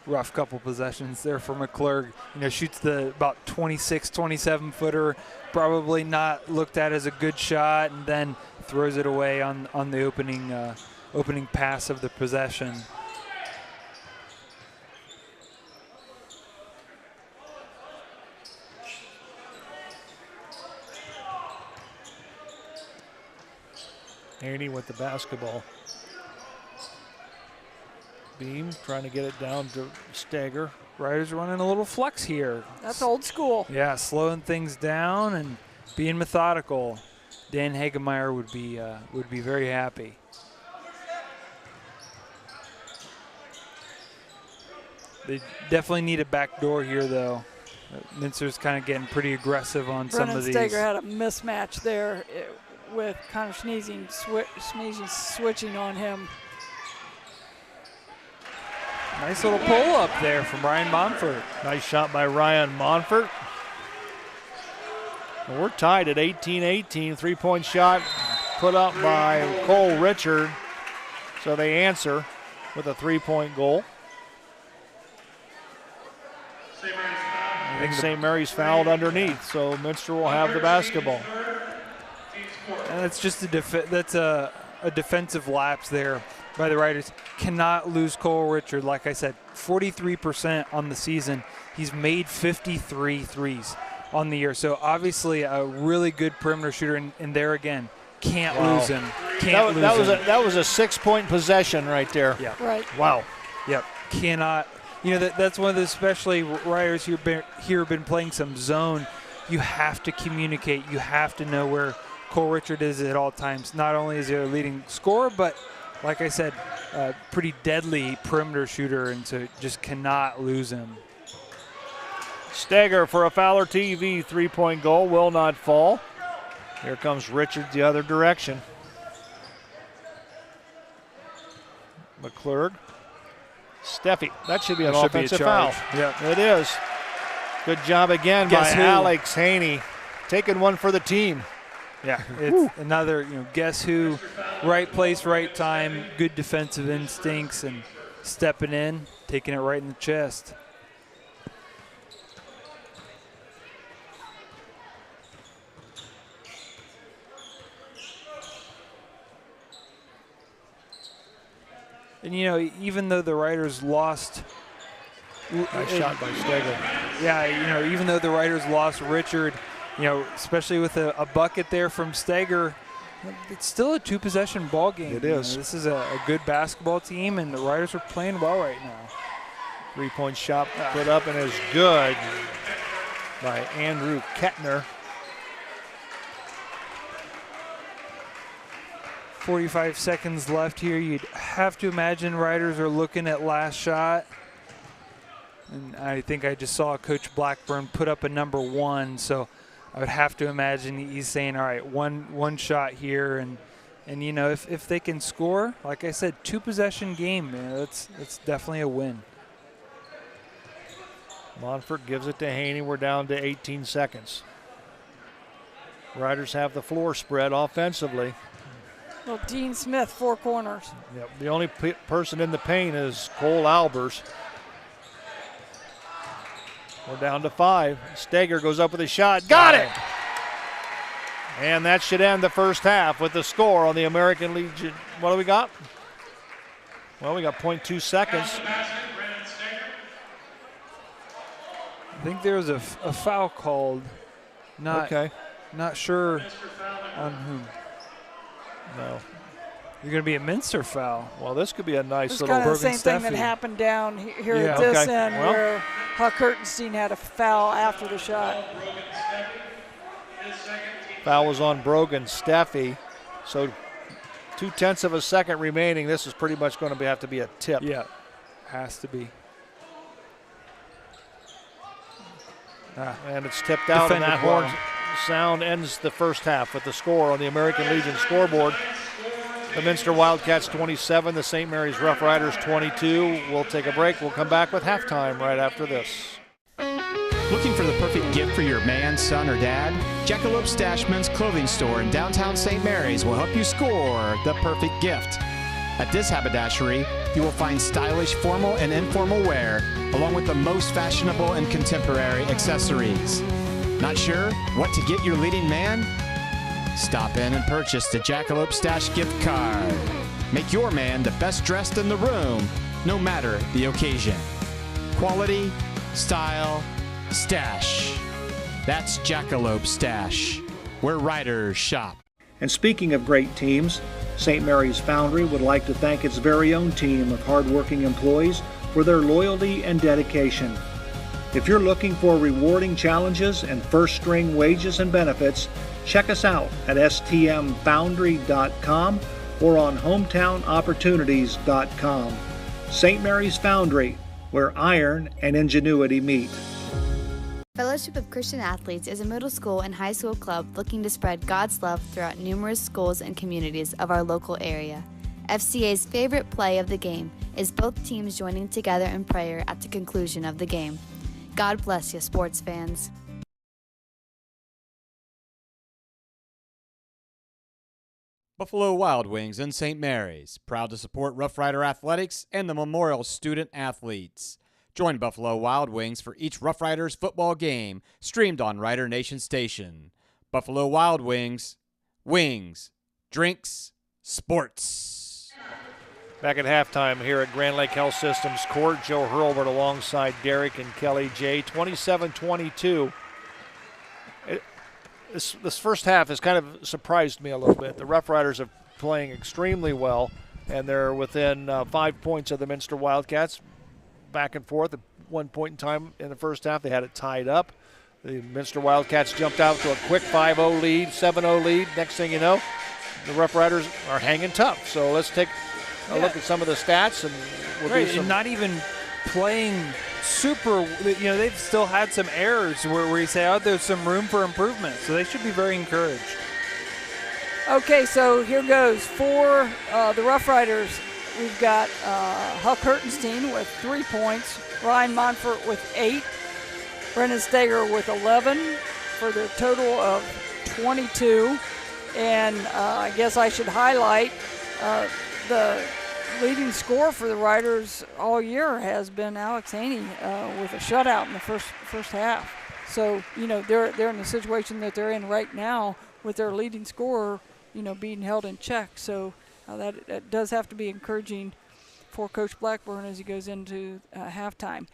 Speaker 8: Rough couple possessions there for McClurg. Shoots the about 26, 27 footer, probably not looked at as a good shot, and then throws it away on the opening pass of the possession.
Speaker 7: Haney with the basketball. Beam trying to get it down to Steger.
Speaker 8: Riders running a little flex here.
Speaker 9: That's old school.
Speaker 8: Yeah, slowing things down and being methodical. Dan Hagemeyer would be very happy. They definitely need a back door here, though. Minster's kind of getting pretty aggressive on some of these.
Speaker 9: Brennan Steger had a mismatch there with Connor Schmeezing switching on him.
Speaker 8: Nice little pull up there from Ryan Monfort.
Speaker 7: Nice shot by Ryan Monfort. And we're tied at 18-18. 3-point shot put up by Cole Richard. So they answer with a 3-point goal. I think St. Mary's fouled underneath, so Minster will have the basketball.
Speaker 8: And that's just a defensive lapse there by the Riders. Cannot lose Cole Richard. Like I said, 43% on the season. He's made 53 threes on the year. So obviously a really good perimeter shooter. And there again, can't lose him.
Speaker 7: That was a 6-point possession right there.
Speaker 8: Yeah.
Speaker 9: Right.
Speaker 7: Wow.
Speaker 8: Yep. Cannot. That's one of the especially Riders here have been playing some zone. You have to communicate. You have to know where Cole Richard is at all times. Not only is he a leading scorer, but like I said, pretty deadly perimeter shooter, and so just cannot lose him.
Speaker 7: Steger for a Fowler TV 3-point goal will not fall. Here comes Richard the other direction. McClurg. Steffi. That should be an offensive foul.
Speaker 8: Yeah,
Speaker 7: it is. Good job again by Alex Haney, taking one for the team.
Speaker 8: Yeah, it's another, guess who, right place, right time, good defensive instincts, and stepping in, taking it right in the chest. And, even though the Riders lost
Speaker 7: Nice shot by Steger.
Speaker 8: Yeah, even though the Riders lost Richard, especially with a bucket there from Steger, it's still a 2-possession ball game.
Speaker 7: It is.
Speaker 8: This is a good basketball team, and the Riders are playing well right now.
Speaker 7: 3-point shot put up and is good by Andrew Kettner.
Speaker 8: 45 seconds left here. You'd have to imagine Riders are looking at last shot. And I think I just saw Coach Blackburn put up a number 1, so I would have to imagine he's saying, all right, one shot here, and if they can score, like I said, 2-possession game, that's definitely a win.
Speaker 7: Monfort gives it to Haney. We're down to 18 seconds. Riders have the floor spread offensively.
Speaker 9: Well, Dean Smith, 4 corners.
Speaker 7: Yep. The only person in the paint is Cole Albers. We're down to 5. Steger goes up with a shot. Got it! And that should end the first half with the score on the American Legion. What do we got? Well, we got 0.2 seconds.
Speaker 8: I think there was a foul called. Not sure on whom.
Speaker 7: No.
Speaker 8: You're going to be a Minster foul.
Speaker 7: Well, this could be a nice
Speaker 9: It's
Speaker 7: little
Speaker 9: kind of the same thing that happened down here at this end where Huck Hurtenstein had a foul after the shot.
Speaker 7: Foul was on Brogan Steffi. So 0.2 of a second remaining. This is pretty much going to have to be a tip.
Speaker 8: Yeah, has to be.
Speaker 7: And it's tipped out, and that horn sound ends the first half with the score on the American Legion scoreboard. The Minster Wildcats 27, the St. Mary's Rough Riders 22. We'll take a break. We'll come back with halftime right after this.
Speaker 15: Looking for the perfect gift for your man, son, or dad? Jackalope Stash Men's Clothing Store in downtown St. Mary's will help you score the perfect gift. At this haberdashery, you will find stylish formal and informal wear, along with the most fashionable and contemporary accessories. Not sure what to get your leading man? Stop in and purchase the Jackalope Stash gift card. Make your man the best dressed in the room, no matter the occasion. Quality, style, stash. That's Jackalope Stash, where riders shop.
Speaker 5: And speaking of great teams, St. Mary's Foundry would like to thank its very own team of hardworking employees for their loyalty and dedication. If you're looking for rewarding challenges and first-string wages and benefits, check us out at stmfoundry.com or on hometownopportunities.com. St. Mary's Foundry, where iron and ingenuity meet.
Speaker 16: Fellowship of Christian Athletes is a middle school and high school club looking to spread God's love throughout numerous schools and communities of our local area. FCA's favorite play of the game is both teams joining together in prayer at the conclusion of the game. God bless you, sports fans.
Speaker 1: Buffalo Wild Wings in St. Mary's, proud to support Rough Rider Athletics and the Memorial Student Athletes. Join Buffalo Wild Wings for each Rough Riders football game, streamed on Rider Nation Station. Buffalo Wild Wings, wings, drinks, sports.
Speaker 7: Back at halftime here at Grand Lake Health Systems Court, Joe Hurlbert alongside Derek and Kelly J. 27-22. This first half has kind of surprised me a little bit. The Rough Riders are playing extremely well, and they're within 5 points of the Minster Wildcats. Back and forth at one point in time in the first half. They had it tied up. The Minster Wildcats jumped out to a quick 5-0 lead, 7-0 lead. Next thing you know, the Rough Riders are hanging tough. So let's take a look at some of the stats, and we'll do some.
Speaker 8: And not even playing super, they've still had some errors where you say, oh, there's some room for improvement. So they should be very encouraged.
Speaker 9: Okay, so here goes for the Rough Riders. We've got Huck Hurtenstein with 3 points, Ryan Monfort with 8, Brendan Steger with 11 for the total of 22. And I guess I should highlight the leading scorer for the Riders all year has been Alex Haney with a shutout in the first half. So, they're in the situation that they're in right now with their leading scorer, being held in check. So that does have to be encouraging for Coach Blackburn as he goes into halftime.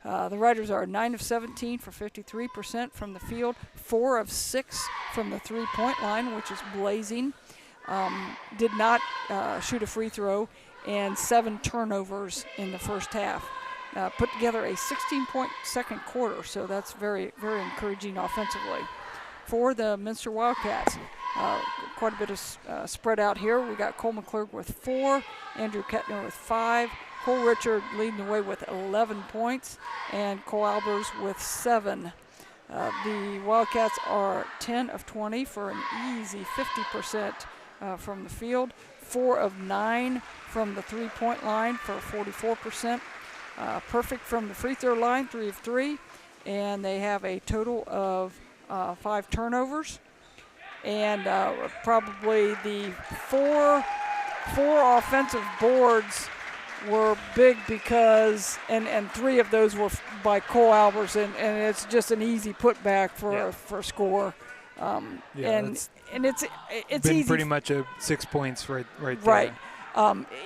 Speaker 9: The Riders are 9 of 17 for 53% from the field, 4 of 6 from the three-point line, which is blazing. Did not shoot a free throw, and 7 turnovers in the first half. Put together a 16-point second quarter, so that's very, very encouraging offensively. For the Minster Wildcats, quite a bit of spread out here. We got Cole McClurg with 4, Andrew Kettner with 5, Cole Richard leading the way with 11 points, and Cole Albers with 7. The Wildcats are 10 of 20 for an easy 50% from the field, 4 of 9 from the three-point line for 44%. Perfect from the free throw line, 3 of 3, and they have a total of 5 turnovers. And probably the four offensive boards were big because, and 3 of those were by Cole Albers, and it's just an easy putback for a score. And it's
Speaker 8: been
Speaker 9: easy.
Speaker 8: Pretty much a 6 points right there.
Speaker 9: Right.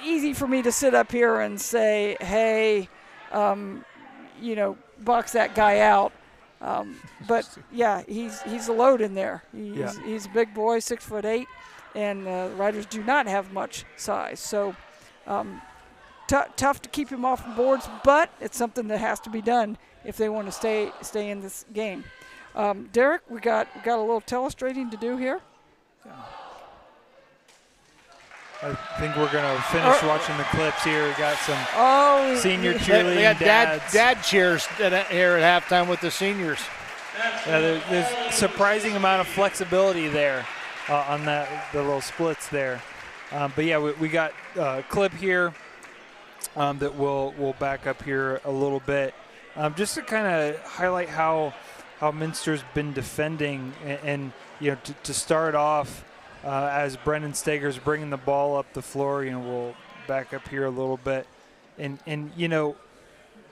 Speaker 9: Easy for me to sit up here and say, hey, box that guy out. But yeah, he's a load in there. He's a big boy, 6'8", and the Riders do not have much size. So tough to keep him off the boards, but it's something that has to be done if they want to stay in this game. Derek, we got a little telestrating to do here.
Speaker 8: I think we're going to finish watching the clips here. We got some senior cheerleading
Speaker 7: They got
Speaker 8: dads.
Speaker 7: dad cheers here at halftime with the seniors.
Speaker 8: Yeah, there's a surprising amount of flexibility there on the little splits there. But yeah, we got a clip here that we'll back up here a little bit. Just to kind of highlight how Minster's been defending, and to start off, as Brendan Steger's bringing the ball up the floor, we'll back up here a little bit, and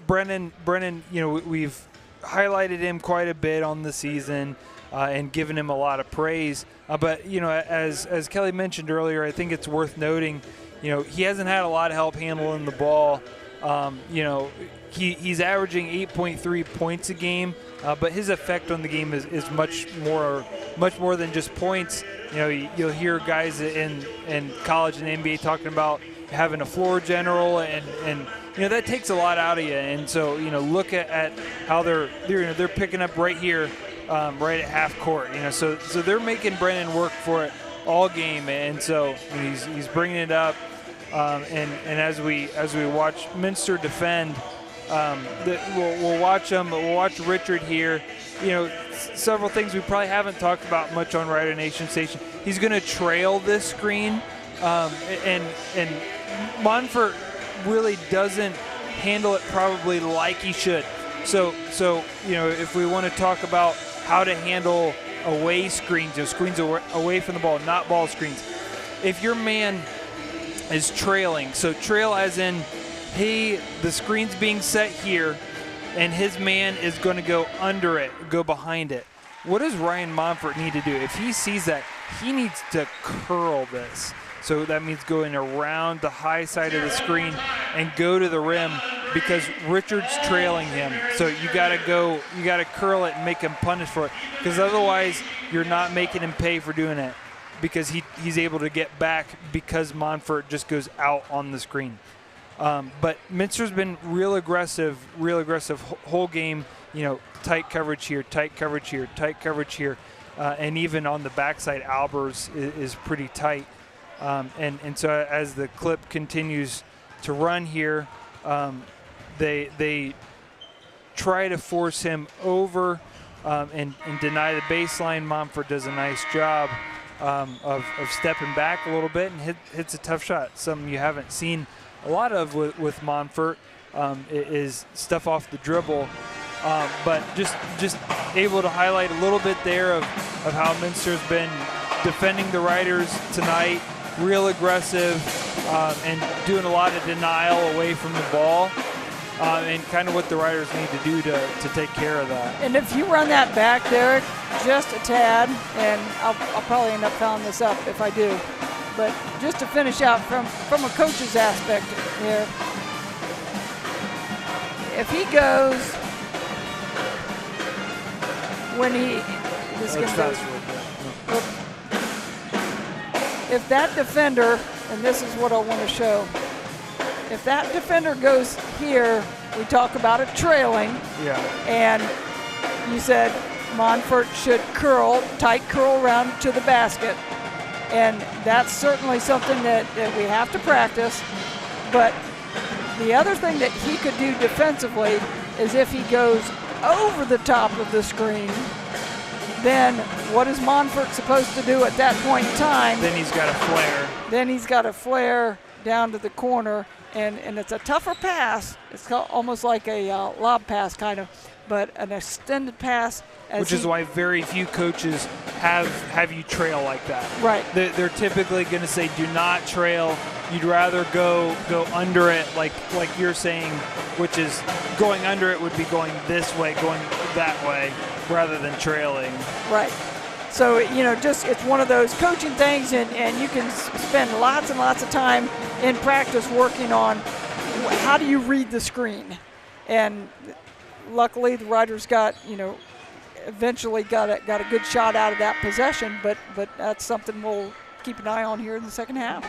Speaker 8: Brendan, we've highlighted him quite a bit on the season and given him a lot of praise. But as Kelly mentioned earlier, I think it's worth noting, he hasn't had a lot of help handling the ball. He's averaging 8.3 points a game, but his effect on the game is much more than just points. You'll hear guys in college and NBA talking about having a floor general, and that takes a lot out of you. And so look at how they're picking up right here, right at half court. So they're making Brennan work for it all game, and so he's bringing it up. And as we watch Minster defend, we'll watch them. We'll watch Richard here. Several things we probably haven't talked about much on Rider Nation Station. He's going to trail this screen, and Monfort really doesn't handle it probably like he should. So if we want to talk about how to handle away screens, screens away from the ball, not ball screens. If your man is trailing, so trail as in, the screen's being set here, and his man is going to go under it, go behind it. What does Ryan Monfort need to do? If he sees that, he needs to curl this. So that means going around the high side of the screen and go to the rim, because Richard's trailing him. So you got to curl it and make him punish for it, because otherwise you're not making him pay for doing it, because he's able to get back because Monfort just goes out on the screen. But Minster's been real aggressive whole game. Tight coverage here, tight coverage here, tight coverage here, and even on the backside, Albers is pretty tight. And so as the clip continues to run here, they try to force him over and deny the baseline. Monfort does a nice job of stepping back a little bit and hits a tough shot. Something you haven't seen a lot of with Monfort is stuff off the dribble. But just able to highlight a little bit there of how Minster's been defending the Riders tonight. Real aggressive and doing a lot of denial away from the ball, and kind of what the Riders need to do to take care of that.
Speaker 9: And if you run that back, Derek, just a tad, and I'll probably end up fouling this up if I do, but just to finish out from a coach's aspect here, if he goes when he this is gonna go, if that defender, and this is what I want to show, if that defender goes here, we talk about it trailing.
Speaker 8: Yeah.
Speaker 9: And you said Monfort should tight curl around to the basket. And that's certainly something that we have to practice. But the other thing that he could do defensively is if he goes over the top of the screen, then what is Monfort supposed to do at that point in time?
Speaker 8: Then he's got a flare.
Speaker 9: Then he's got a flare down to the corner, and it's a tougher pass. It's almost like a lob pass kind of, but an extended pass.
Speaker 8: Which is why very few coaches have you trail like that.
Speaker 9: Right.
Speaker 8: They're typically going to say, do not trail. You'd rather go under it, like you're saying, which is going under it would be going this way, going that way, rather than trailing.
Speaker 9: Right. So, just it's one of those coaching things, and you can spend lots and lots of time in practice working on how do you read the screen. And luckily the Riders eventually got a good shot out of that possession, but that's something we'll keep an eye on here in the second half.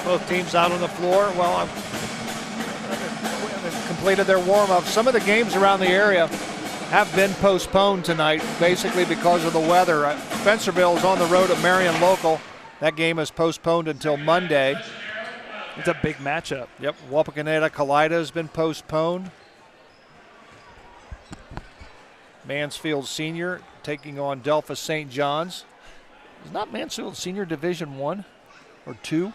Speaker 7: Both teams out on the floor. Well, completed their warm-up. Some of the games around the area have been postponed tonight, basically because of the weather. Spencerville is on the road at Marion Local. That game is postponed until Monday.
Speaker 8: It's a big matchup.
Speaker 7: Yep, Wapakoneta Kalida has been postponed. Mansfield Senior taking on Delphus St. John's. Is not Mansfield Senior Division 1 or 2?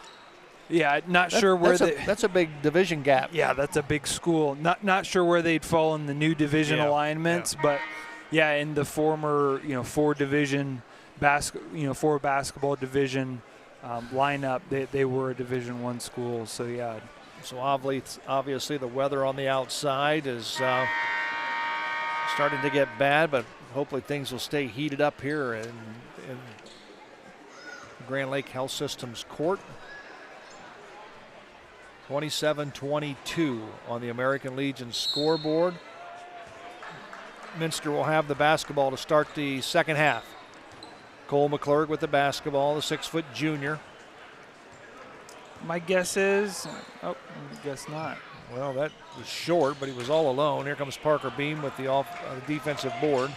Speaker 8: Yeah, not sure where
Speaker 7: that's a big division gap.
Speaker 8: Yeah, that's a big school. Not sure where they'd fall in the new division alignments, but yeah, in the former four basketball division lineup, they were a Division I school. So yeah.
Speaker 7: So obviously the weather on the outside is starting to get bad, but hopefully things will stay heated up here in Grand Lake Health Systems Court. 27-22 on the American Legion scoreboard. Minster will have the basketball to start the second half. Cole McClurg with the basketball, the 6-foot junior.
Speaker 8: My guess is, guess not.
Speaker 7: Well, that was short, but he was all alone. Here comes Parker Beam with the defensive board.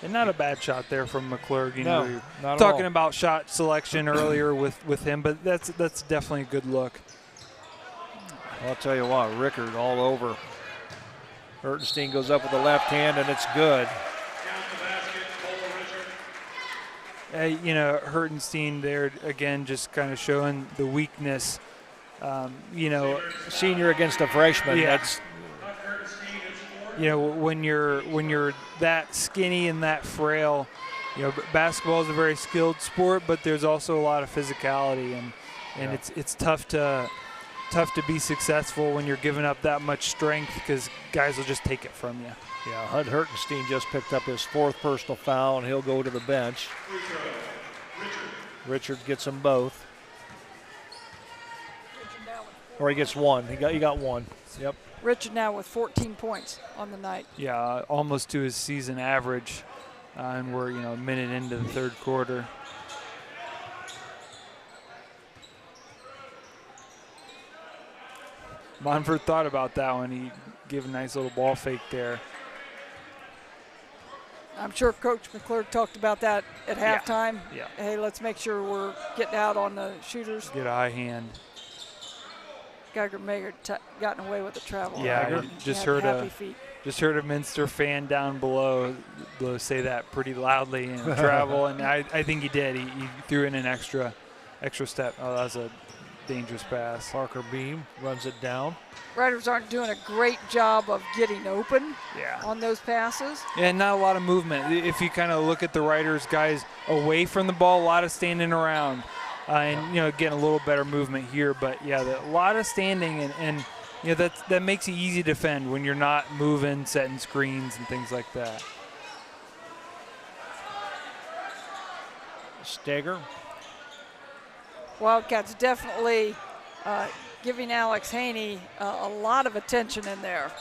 Speaker 8: And not a bad shot there from McClurg.
Speaker 7: No, not
Speaker 8: talking
Speaker 7: at all.
Speaker 8: about shot selection earlier with him, but that's definitely a good look.
Speaker 7: I'll tell you what, Rickard all over. Hertenstein goes up with the left hand, and it's good.
Speaker 8: Hertenstein there again, just kind of showing the weakness.
Speaker 7: Senior against a freshman.
Speaker 8: Yeah.
Speaker 7: That's
Speaker 8: when you're that skinny and that frail. Basketball is a very skilled sport, but there's also a lot of physicality, and it's tough to be successful when you're giving up that much strength because guys will just take it from you.
Speaker 7: Yeah, Hud Hertenstein just picked up his 4th personal foul, and he'll go to the bench. Richard gets them both. Or he gets one. He got one. Yep.
Speaker 9: Richard now with 14 points on the night.
Speaker 8: Yeah, almost to his season average, and we're a minute into the third quarter. Monfort thought about that one. He gave a nice little ball fake there.
Speaker 9: I'm sure Coach McClurg talked about that at halftime.
Speaker 8: Yeah.
Speaker 9: Hey, let's make sure we're getting out on the shooters.
Speaker 8: Get a high hand.
Speaker 9: Geiger Mayer gotten away with the travel.
Speaker 8: Yeah, just heard a Minster fan down below say that pretty loudly in travel, and I think he did. He threw in an extra step. Oh, that was a dangerous pass.
Speaker 7: Parker Beam runs it down.
Speaker 9: Riders aren't doing a great job of getting open on those passes.
Speaker 8: Yeah, not a lot of movement. If you kind of look at the Riders guys away from the ball, a lot of standing around. And getting a little better movement here, but a lot of standing, and that makes it easy to defend when you're not moving, setting screens and things like that.
Speaker 7: Steger.
Speaker 9: Wildcats definitely giving Alex Haney a lot of attention in there,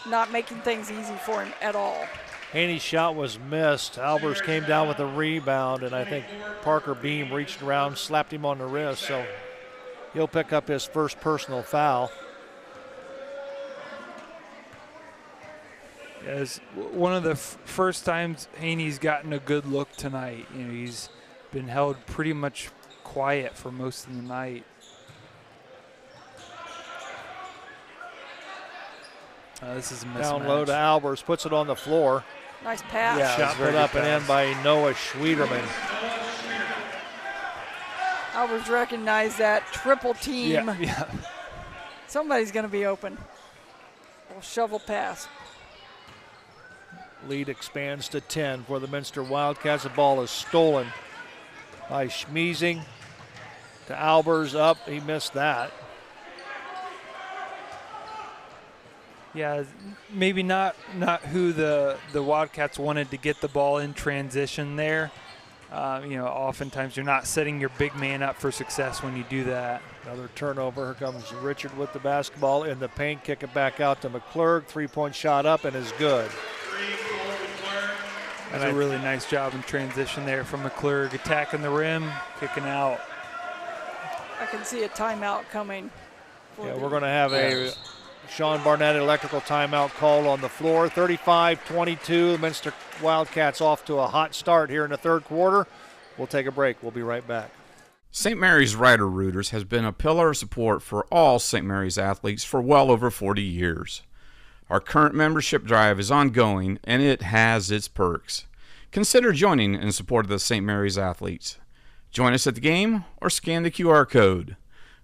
Speaker 9: not making things easy for him at all.
Speaker 7: Haney's shot was missed. Albers came down with a rebound, and I think Parker Beam reached around, slapped him on the wrist, so he'll pick up his first personal foul.
Speaker 8: As one of the first times Haney's gotten a good look tonight. You know, he's been held pretty much quiet for most of the night. This is a mismatch.
Speaker 7: Down low to Albers, puts it on the floor.
Speaker 9: Nice pass.
Speaker 7: Yeah, shot put up and in by Noah Schwederman.
Speaker 9: Albers recognized that triple team.
Speaker 8: Yeah.
Speaker 9: Somebody's going to be open. Little shovel pass.
Speaker 7: Lead expands to 10 for the Minster Wildcats. The ball is stolen by Schmeezing to Albers up. He missed that.
Speaker 8: Yeah, maybe not who the Wildcats wanted to get the ball in transition there. You know, oftentimes you're not setting your big man up for success when you do that.
Speaker 7: Another turnover. Here comes Richard with the basketball in the paint. Kick it back out to McClurg. Three-point shot up and is good.
Speaker 8: That's a really nice job in transition there from McClurg, attacking the rim, kicking out.
Speaker 9: I can see a timeout coming.
Speaker 7: Yeah, we're going to have a Sean Barnett electrical timeout called on the floor. 35-22, the Minster Wildcats off to a hot start here in the third quarter. We'll take a break. We'll be right back.
Speaker 17: St. Mary's Rider Rooters has been a pillar of support for all St. Mary's athletes for well over 40 years. Our current membership drive is ongoing, and it has its perks. Consider joining in support of the St. Mary's athletes. Join us at the game or scan the QR code.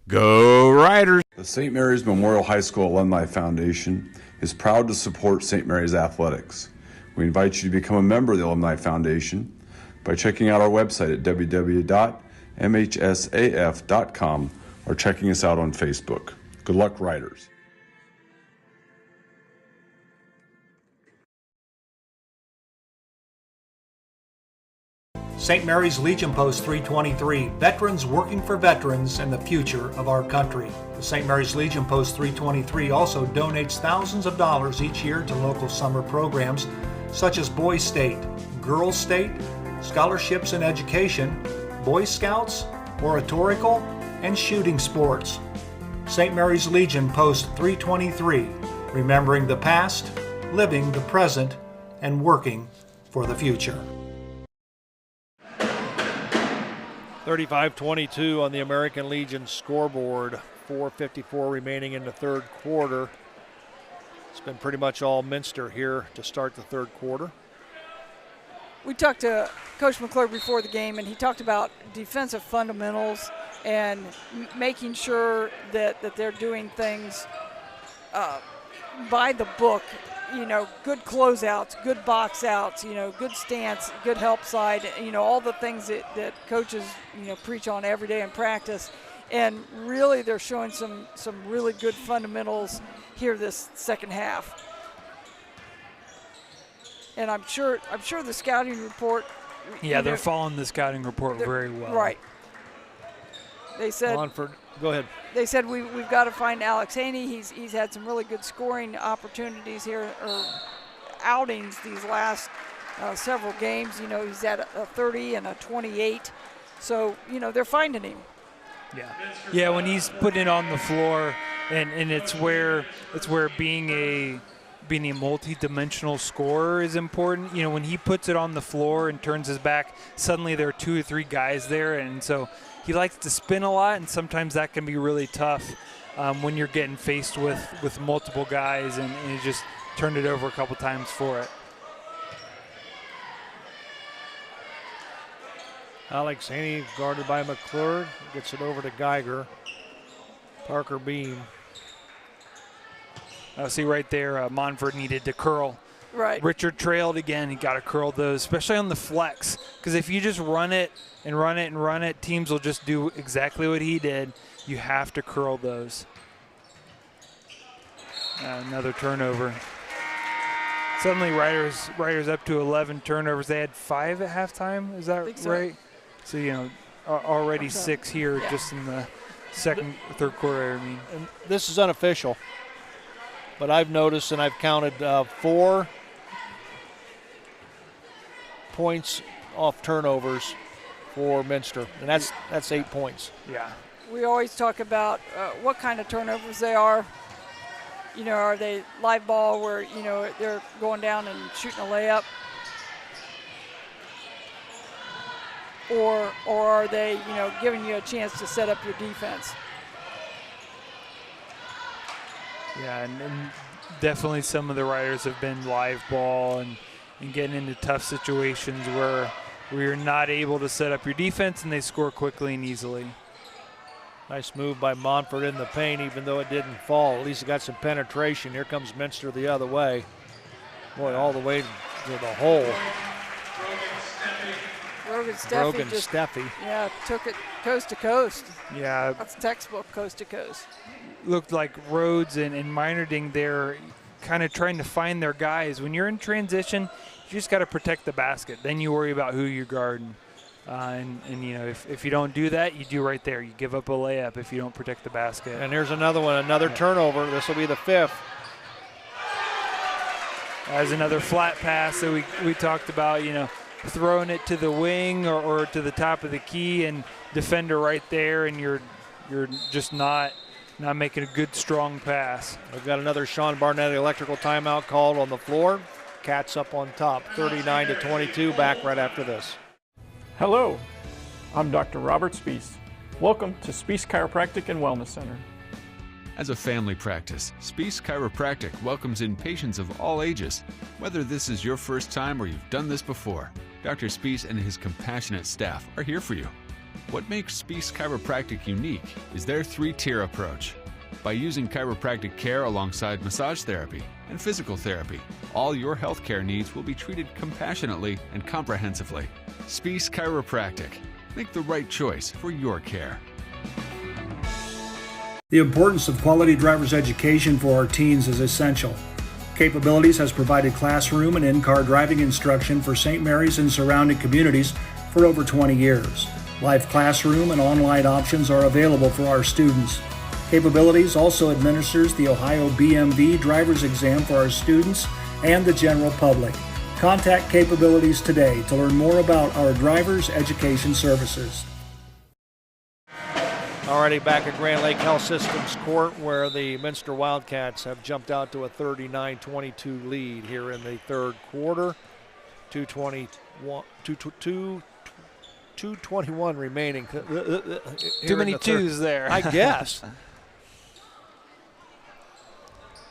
Speaker 17: Go Riders!
Speaker 2: The St. Mary's Memorial High School Alumni Foundation is proud to support St. Mary's athletics. We invite you to become a member of the Alumni Foundation by checking out our website at www.mhsaf.com or checking us out on Facebook. Good luck, Riders.
Speaker 5: St. Mary's Legion Post 323, veterans working for veterans and the future of our country. The St. Mary's Legion Post 323 also donates thousands of dollars each year to local summer programs such as Boys State, Girls State, scholarships in education, Boy Scouts, oratorical, and shooting sports. St. Mary's Legion Post 323, remembering the past, living the present, and working for the future.
Speaker 7: 35-22 on the American Legion scoreboard. 4:54 remaining in the third quarter. It's been pretty much all Minster here to start the third quarter.
Speaker 9: We talked to Coach McClurg before the game, and he talked about defensive fundamentals and making sure that they're doing things by the book. You know, good closeouts, good box outs, you know, good stance, good help side, you know, all the things that coaches, you know, preach on every day in practice. And really they're showing some really good fundamentals here this second half. And I'm sure the scouting report.
Speaker 8: Yeah, they're following the scouting report very well.
Speaker 9: Right. They said.
Speaker 7: Go ahead.
Speaker 9: They said we've got to find Alex Haney. He's had some really good scoring opportunities here, or outings these last several games. You know, he's at a 30 and a 28. So, you know, they're finding him.
Speaker 8: Yeah, when he's putting it on the floor, and it's where being a multi-dimensional scorer is important. You know, when he puts it on the floor and turns his back, suddenly there are 2 or 3 guys there, and so he likes to spin a lot, and sometimes that can be really tough when you're getting faced with multiple guys, and he just turned it over a couple times for it.
Speaker 7: Alex Haney guarded by McClurg, gets it over to Geiger. Parker Beam.
Speaker 8: See right there, Monfort needed to curl.
Speaker 9: Right.
Speaker 8: Richard trailed again. He got to curl those, especially on the flex. Because if you just run it and run it and run it, teams will just do exactly what he did. You have to curl those. Another turnover. Suddenly, Riders up to 11 turnovers. They had 5 at halftime. Is that right? So, you know, already 6 here just in the third quarter, I mean.
Speaker 7: And this is unofficial, but I've noticed and I've counted 4 points off turnovers for Minster, and that's 8 points.
Speaker 8: Yeah.
Speaker 9: We always talk about what kind of turnovers they are. You know, are they live ball where, you know, they're going down and shooting a layup? Or are they, you know, giving you a chance to set up your defense?
Speaker 8: Yeah, and definitely some of the riders have been live ball and getting into tough situations where you're not able to set up your defense and they score quickly and easily.
Speaker 7: Nice move by Montfort in the paint, even though it didn't fall. At least it got some penetration. Here comes Minster the other way. Boy, all the way to the hole.
Speaker 9: Brogan
Speaker 7: Steffi.
Speaker 9: Yeah, took it coast to coast.
Speaker 8: Yeah.
Speaker 9: That's textbook coast to coast.
Speaker 8: Looked like Rhodes and Meinerding there kind of trying to find their guys. When you're in transition, you just got to protect the basket. Then you worry about who you're guarding. And you know, if you don't do that, you do right there. You give up a layup if you don't protect the basket.
Speaker 7: And here's another one, another turnover. This will be the 5th.
Speaker 8: As another flat pass that we talked about, you know, throwing it to the wing or to the top of the key and defender right there, and you're just not making a good, strong pass.
Speaker 7: We've got another Sean Barnett electrical timeout called on the floor. Cats up on top, 39-22, back right after this.
Speaker 3: Hello, I'm Dr. Robert Spees. Welcome to Spees Chiropractic and Wellness Center.
Speaker 4: As a family practice, Spees Chiropractic welcomes in patients of all ages. Whether this is your first time or you've done this before, Dr. Spees and his compassionate staff are here for you. What makes Spees Chiropractic unique is their 3-tier approach. By using chiropractic care alongside massage therapy and physical therapy, all your healthcare needs will be treated compassionately and comprehensively. Spees Chiropractic. Make the right choice for your care.
Speaker 5: The importance of quality driver's education for our teens is essential. Capabilities has provided classroom and in-car driving instruction for St. Mary's and surrounding communities for over 20 years. Live classroom and online options are available for our students. Capabilities also administers the Ohio BMV driver's exam for our students and the general public. Contact Capabilities today to learn more about our driver's education services.
Speaker 7: Already back at Grand Lake Health Systems Court, where the Minster Wildcats have jumped out to a 39-22 lead here in the third quarter. 2:21 remaining.
Speaker 8: Too many twos there.
Speaker 7: I guess.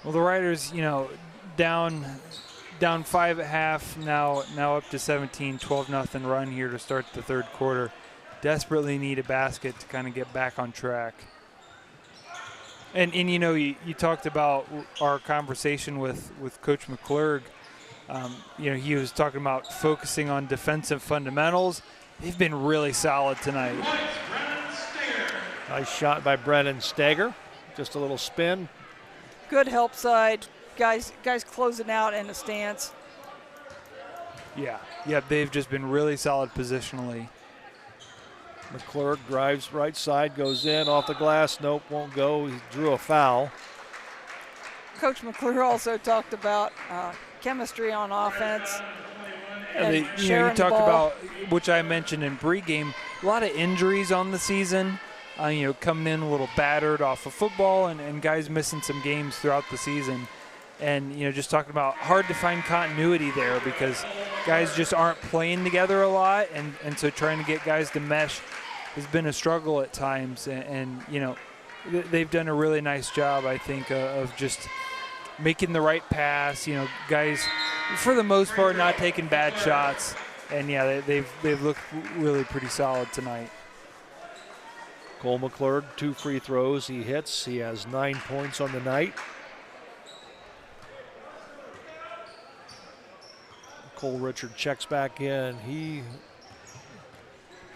Speaker 8: Well, the Riders, you know, down 5 at half, now up to 17, 12-0 run here to start the third quarter. Desperately need a basket to kind of get back on track. And you know, you talked about our conversation with Coach McClurg. You know, he was talking about focusing on defensive fundamentals. They've been really solid tonight.
Speaker 7: Nice shot by Brennan Steger. Just a little spin.
Speaker 9: Good help side. Guys closing out in the stance.
Speaker 8: Yeah, they've just been really solid positionally.
Speaker 7: McClurg drives right side, goes in, off the glass. Nope, won't go. He drew a foul.
Speaker 9: Coach McClure also talked about chemistry on offense.
Speaker 8: And you talked about, which I mentioned in pregame, a lot of injuries on the season. You know, coming in a little battered off of football and guys missing some games throughout the season. And, you know, just talking about hard to find continuity there because guys just aren't playing together a lot. And so trying to get guys to mesh has been a struggle at times. And you know, they've done a really nice job, I think, of just making the right pass. You know, guys, for the most part, not taking bad shots. And, yeah, they've looked really pretty solid tonight.
Speaker 7: Cole McClurg, 2 free throws he hits. He has 9 points on the night. Cole Richard checks back in. He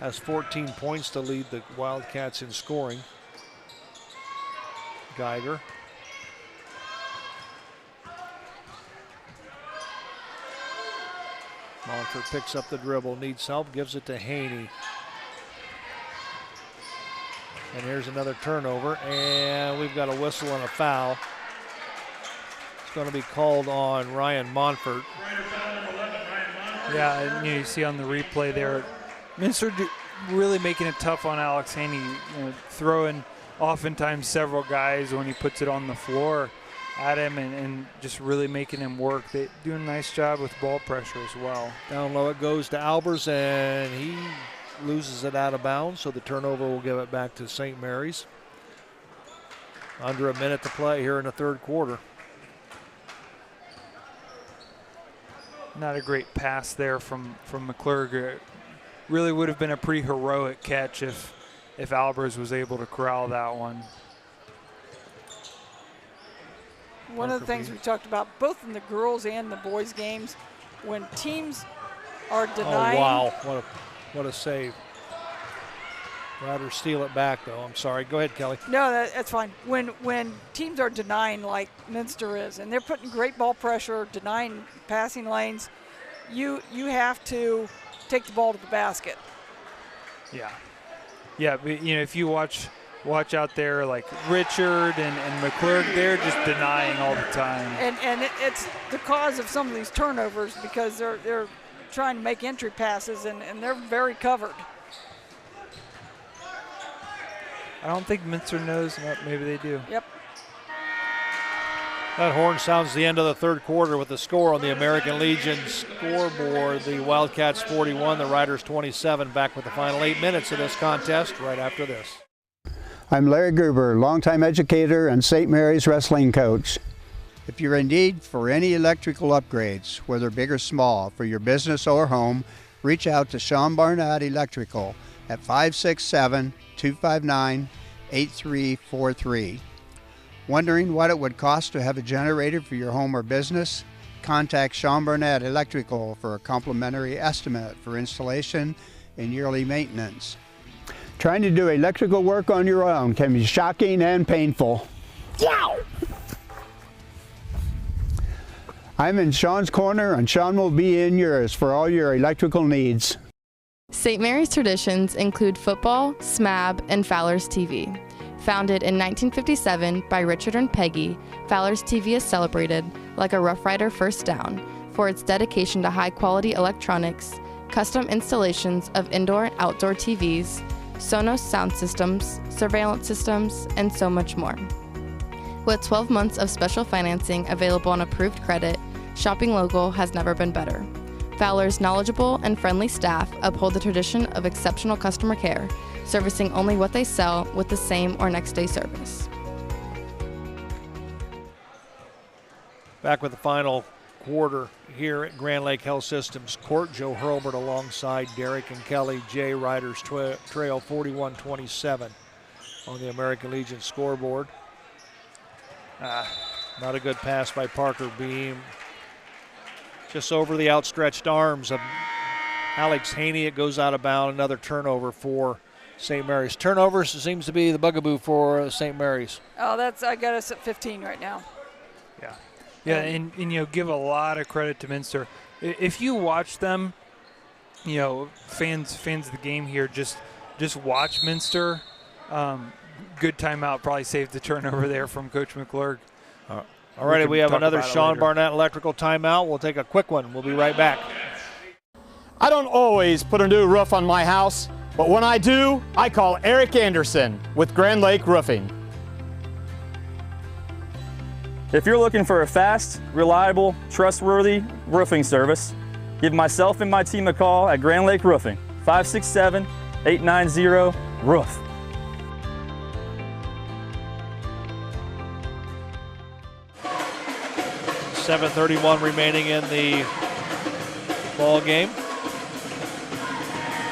Speaker 7: has 14 points to lead the Wildcats in scoring. Geiger. Montfort picks up the dribble, needs help, gives it to Haney. And here's another turnover, and we've got a whistle and a foul. It's going to be called on Ryan Monfort.
Speaker 8: Yeah, and you see on the replay there, Minster really making it tough on Alex Haney, throwing oftentimes several guys when he puts it on the floor at him and just really making him work. They do a nice job with ball pressure as well.
Speaker 7: Down low it goes to Albers, and he loses it out of bounds, so the turnover will give it back to St. Mary's. Under a minute to play here in the third quarter.
Speaker 8: Not a great pass there from McClurg. It really would have been a pretty heroic catch if Albers was able to corral that one.
Speaker 9: One of the things we talked about, both in the girls and the boys games, when teams are denying.
Speaker 7: Oh, wow. What a save. Riders steal it back, though. I'm sorry. Go ahead, Kelly.
Speaker 9: No, that's fine. When teams are denying like Minster is, and they're putting great ball pressure, denying passing lanes, you have to take the ball to the basket.
Speaker 8: Yeah. Yeah, but, if you watch out there like Richard and McClurg, they're just denying all the time.
Speaker 9: And it's the cause of some of these turnovers because they're trying to make entry passes and they're very covered.
Speaker 8: I don't think Minster knows. Maybe they do.
Speaker 9: Yep.
Speaker 7: That horn sounds the end of the third quarter with the score on the American Legion scoreboard. The Wildcats 41, the Riders 27. Back with the final 8 minutes of this contest right after this.
Speaker 6: I'm Larry Gruber, longtime educator and St. Mary's wrestling coach. If you're in need for any electrical upgrades, whether big or small, for your business or home, reach out to Sean Barnett Electrical at 567-259-8343. Wondering what it would cost to have a generator for your home or business? Contact Sean Barnett Electrical for a complimentary estimate for installation and yearly maintenance. Trying to do electrical work on your own can be shocking and painful. Wow! I'm in Sean's corner, and Sean will be in yours for all your electrical needs.
Speaker 11: St. Mary's traditions include football, SMAB, and Fowler's TV. Founded in 1957 by Richard and Peggy, Fowler's TV is celebrated, like a Rough Rider first down, for its dedication to high-quality electronics, custom installations of indoor and outdoor TVs, Sonos sound systems, surveillance systems, and so much more. With 12 months of special financing available on approved credit, shopping local has never been better. Fowler's knowledgeable and friendly staff uphold the tradition of exceptional customer care, servicing only what they sell with the same or next day service.
Speaker 7: Back with the final quarter here at Grand Lake Health Systems Court. Joe Hurlbert alongside Derek and Kelly. Jay Riders trail 41-27 on the American Legion scoreboard. Not a good pass by Parker Beam. Just over the outstretched arms of Alex Haney. It goes out of bounds. Another turnover for St. Mary's. Turnovers seems to be the bugaboo for St. Mary's.
Speaker 9: Oh, I got us at 15 right now.
Speaker 8: Yeah. Yeah, and give a lot of credit to Minster. If you watch them, fans of the game here, just watch Minster. Good timeout, probably saved the turnover there from Coach McClurg.
Speaker 7: All righty, we have another Sean Barnett electrical timeout. We'll take a quick one. We'll be right back.
Speaker 12: I don't always put a new roof on my house, but when I do, I call Eric Anderson with Grand Lake Roofing.
Speaker 13: If you're looking for a fast, reliable, trustworthy roofing service, give myself and my team a call at Grand Lake Roofing, 567-890-ROOF.
Speaker 7: .31 remaining in the ball game. Of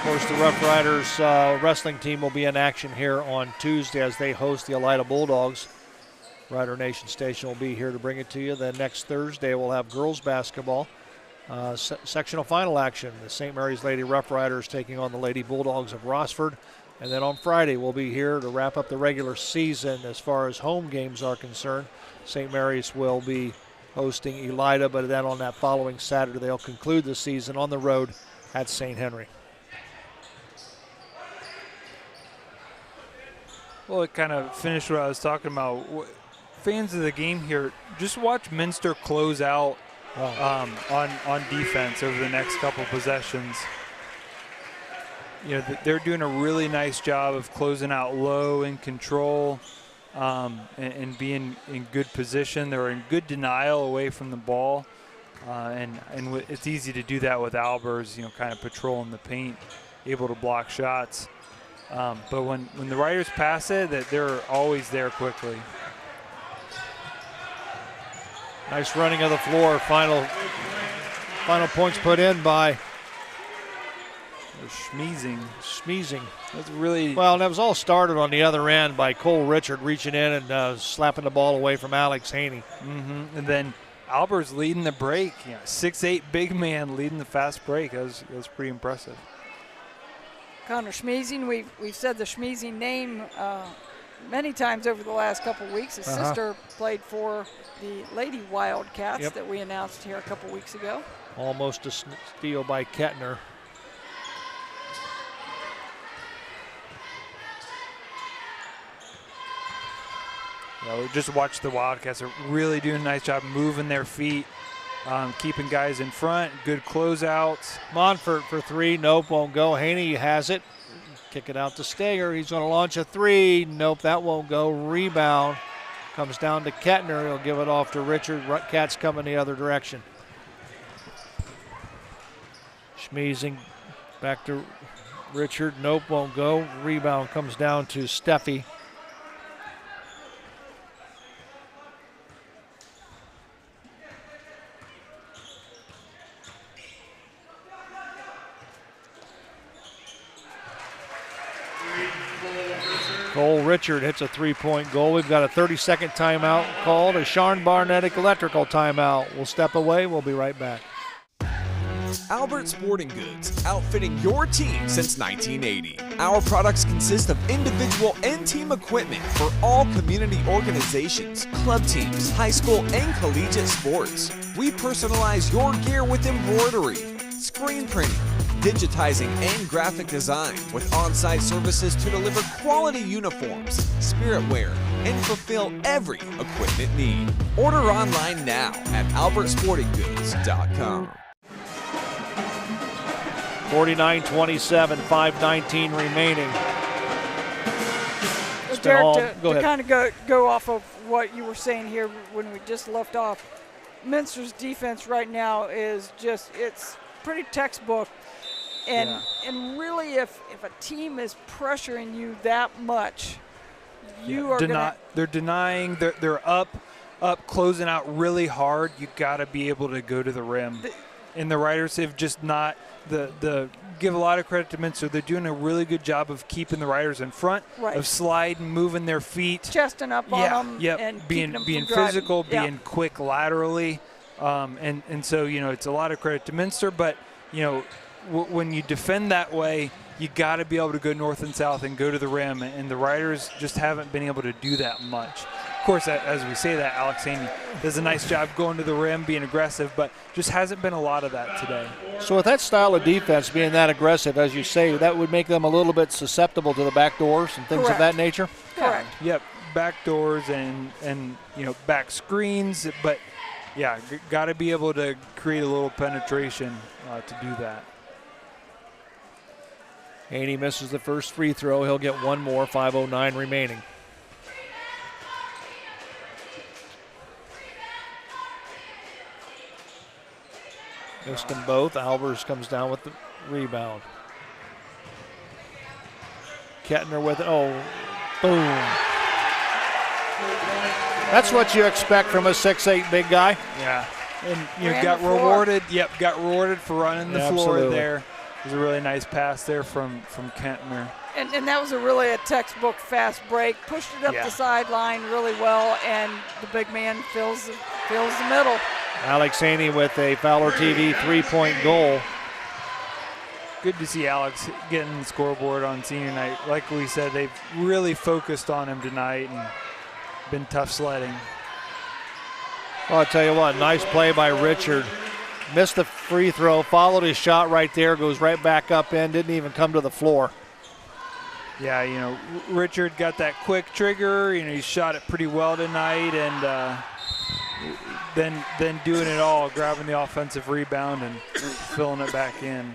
Speaker 7: course, the Rough Riders wrestling team will be in action here on Tuesday as they host the Elida Bulldogs. Rider Nation Station will be here to bring it to you. Then next Thursday we'll have girls basketball sectional final action. The St. Mary's Lady Rough Riders taking on the Lady Bulldogs of Rossford. And then on Friday we'll be here to wrap up the regular season as far as home games are concerned. St. Mary's will be hosting Elida, but then on that following Saturday they'll conclude the season on the road at St. Henry.
Speaker 8: Well, it kind of finished what I was talking about. Fans of the game here, just watch Minster close out on defense over the next couple possessions. You know, they're doing a really nice job of closing out low in control and being in good position. They're in good denial away from the ball. And it's easy to do that with Albers, you know, kind of patrolling the paint, able to block shots. But when the Riders pass it, that they're always there quickly.
Speaker 7: Nice running of the floor. Final points put in by
Speaker 8: Schmeezing. That's really
Speaker 7: well. And that was all started on the other end by Cole Richard reaching in and slapping the ball away from Alex Haney.
Speaker 8: And then Albers leading the break. 6'8" big man leading the fast break. That was pretty impressive.
Speaker 9: Connor Schmeezing, we've said the Schmeezing name many times over the last couple of weeks. His sister played for the Lady Wildcats that we announced here a couple weeks ago.
Speaker 7: Almost a steal by Kettner.
Speaker 8: We just watched the Wildcats are really doing a nice job moving their feet, keeping guys in front, good closeouts.
Speaker 7: Monfort for three, nope, won't go. Haney has it. Kick it out to Steger. He's going to launch a three. Nope, that won't go. Rebound comes down to Kettner. He'll give it off to Richard. Cats coming the other direction. Schmeezing back to Richard. Nope, won't go. Rebound comes down to Steffi. Cole Richard hits a three-point goal. We've got a 30-second timeout called, a Sharn Barnetic electrical timeout. We'll step away. We'll be right back.
Speaker 14: Albert Sporting Goods, outfitting your team since 1980. Our products consist of individual and team equipment for all community organizations, club teams, high school and collegiate sports. We personalize your gear with embroidery, screen printing, digitizing and graphic design with on-site services to deliver quality uniforms, spirit wear, and fulfill every equipment need. Order online now at albertsportinggoods.com.
Speaker 7: 49-27, 5:19 remaining.
Speaker 9: Well, Derek, to kind of go off of what you were saying here when we just left off, Minster's defense right now is just, it's pretty textbook. And really, if a team is pressuring you that much, you are
Speaker 8: they're denying. They're up, closing out really hard. You got to be able to go to the rim. And the Riders have just not give a lot of credit to Minster. They're doing a really good job of keeping the Riders in front, of sliding, moving their feet,
Speaker 9: chesting up on them, and
Speaker 8: being physical, being quick laterally, and so it's a lot of credit to Minster, but when you defend that way, you got to be able to go north and south and go to the rim, and the Riders just haven't been able to do that much. Of course, as we say that, Alex Haney does a nice job going to the rim, being aggressive, but just hasn't been a lot of that today.
Speaker 7: So with that style of defense being that aggressive, as you say, that would make them a little bit susceptible to the back doors and things of that nature?
Speaker 9: Correct.
Speaker 8: Yep, back doors and back screens, but got to be able to create a little penetration to do that.
Speaker 7: Haney misses the first free throw. He'll get one more, 5:09 remaining. Missed them both. Albers comes down with the rebound. Kettner with it. Oh, boom. That's what you expect from a 6'8" big guy.
Speaker 8: Yeah. And got rewarded. Yep, got rewarded for running the floor there. It was a really nice pass there from Kettner.
Speaker 9: And that was really a textbook fast break. Pushed it up the sideline really well, and the big man fills the middle.
Speaker 7: Alex Haney with a Fowler TV three-point goal.
Speaker 8: Good to see Alex getting the scoreboard on senior night. Like we said, they've really focused on him tonight and been tough sledding.
Speaker 7: Well, I'll tell you what, nice play by Richard. Missed the free throw, followed his shot right there, goes right back up in, didn't even come to the floor.
Speaker 8: Yeah, you know, Richard got that quick trigger. You know, he shot it pretty well tonight, and then doing it all, grabbing the offensive rebound and filling it back in.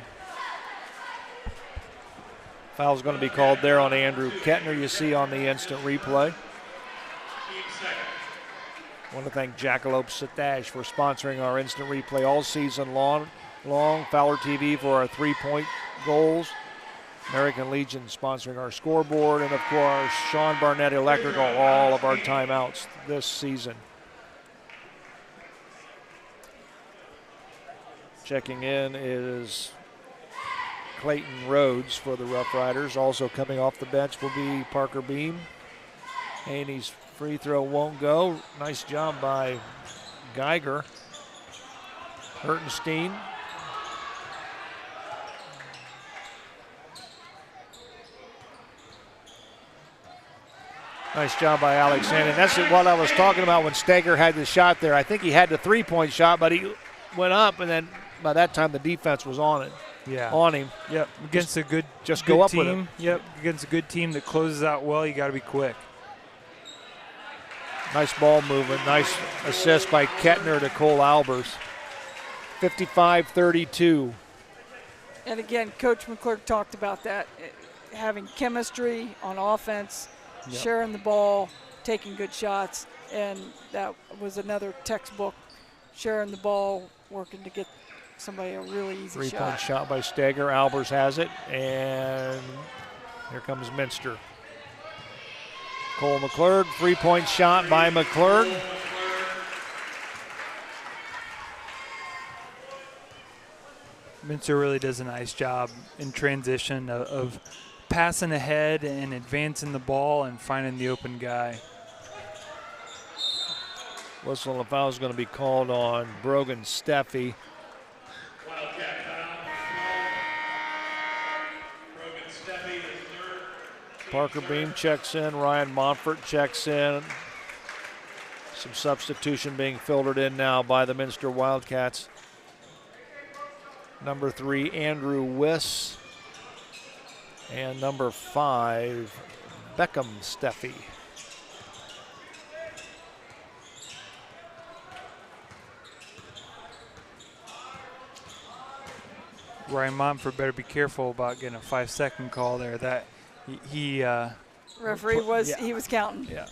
Speaker 7: Foul's going to be called there on Andrew Kettner, you see on the instant replay. I want to thank Jackalope Sitash for sponsoring our instant replay all season long. Fowler TV for our 3-point goals. American Legion sponsoring our scoreboard. And, of course, Sean Barnett Electrical, all of our timeouts this season. Checking in is Clayton Rhodes for the Rough Riders. Also coming off the bench will be Parker Beam. Haney's free throw won't go. Nice job by Geiger. Hertenstein. Nice job by Alexander. And that's what I was talking about when Steger had the shot there. I think he had the 3-point shot, but he went up, and then by that time the defense was on it.
Speaker 8: Yeah.
Speaker 7: On him.
Speaker 8: Yep. Against a good
Speaker 7: go up
Speaker 8: team.
Speaker 7: with him.
Speaker 8: Yep. Against a good team that closes out well, you got to be quick.
Speaker 7: Nice ball movement. Nice assist by Kettner to Cole Albers. 55-32.
Speaker 9: And again, Coach McClurg talked about that, having chemistry on offense, sharing the ball, taking good shots, and that was another textbook, sharing the ball, working to get somebody a really easy shot.
Speaker 7: 3-point shot by Steger. Albers has it, and here comes Minster. Cole McClurg, 3-point shot by McClurg.
Speaker 8: Minster really does a nice job in transition of passing ahead and advancing the ball and finding the open guy.
Speaker 7: Whistle and foul is going to be called on Brogan Steffi. Parker Beam checks in. Ryan Montfort checks in. Some substitution being filtered in now by the Minster Wildcats. Number 3, Andrew Wiss. And number 5, Beckham Steffi.
Speaker 8: Ryan Montfort better be careful about getting a 5-second call there. That he
Speaker 9: referee was he was counting.
Speaker 8: Yeah.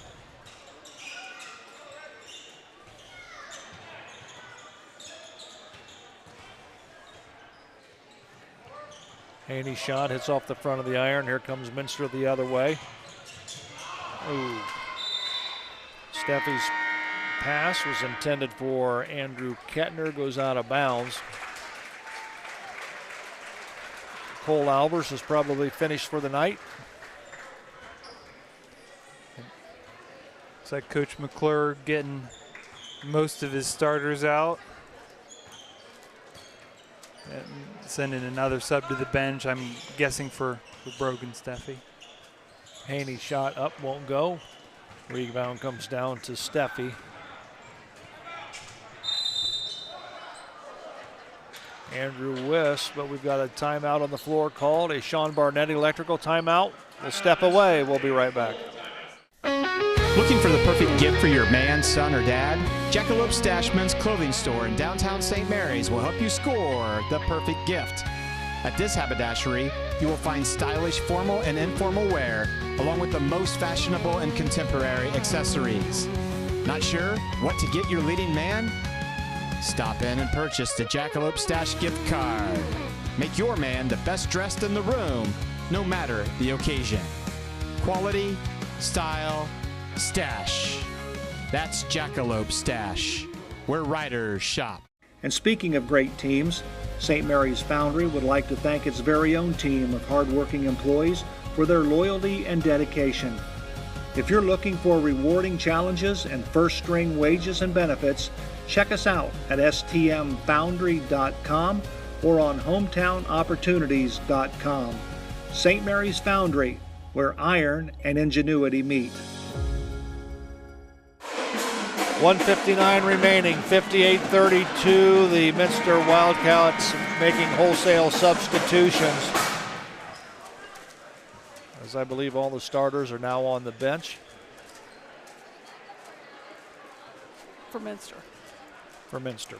Speaker 7: Haney shot hits off the front of the iron. Here comes Minster the other way. Ooh. Steffi's pass was intended for Andrew Kettner, goes out of bounds. Cole Albers is probably finished for the night.
Speaker 8: Looks like Coach McClure getting most of his starters out. And sending another sub to the bench, I'm guessing for Brogan Steffi.
Speaker 7: Haney shot up, won't go. Rebound comes down to Steffi. Andrew Wiss, but we've got a timeout on the floor called, a Sean Barnett Electrical timeout. We'll step away. We'll be right back.
Speaker 15: Looking for the perfect gift for your man, son, or dad? Jackalope Stash Men's Clothing Store in downtown St. Mary's will help you score the perfect gift. At this haberdashery, you will find stylish formal and informal wear, along with the most fashionable and contemporary accessories. Not sure what to get your leading man? Stop in and purchase the Jackalope Stash gift card. Make your man the best dressed in the room, no matter the occasion. Quality, style, stash. That's Jackalope Stash, where riders shop.
Speaker 5: And speaking of great teams, St. Mary's Foundry would like to thank its very own team of hardworking employees for their loyalty and dedication. If you're looking for rewarding challenges and first-string wages and benefits, check us out at stmfoundry.com or on hometownopportunities.com. St. Mary's Foundry, where iron and ingenuity meet.
Speaker 7: 1:59 remaining, 58-32. The Minster Wildcats making wholesale substitutions. As as I believe all the starters are now on the bench.
Speaker 9: For Minster.
Speaker 7: For Minster.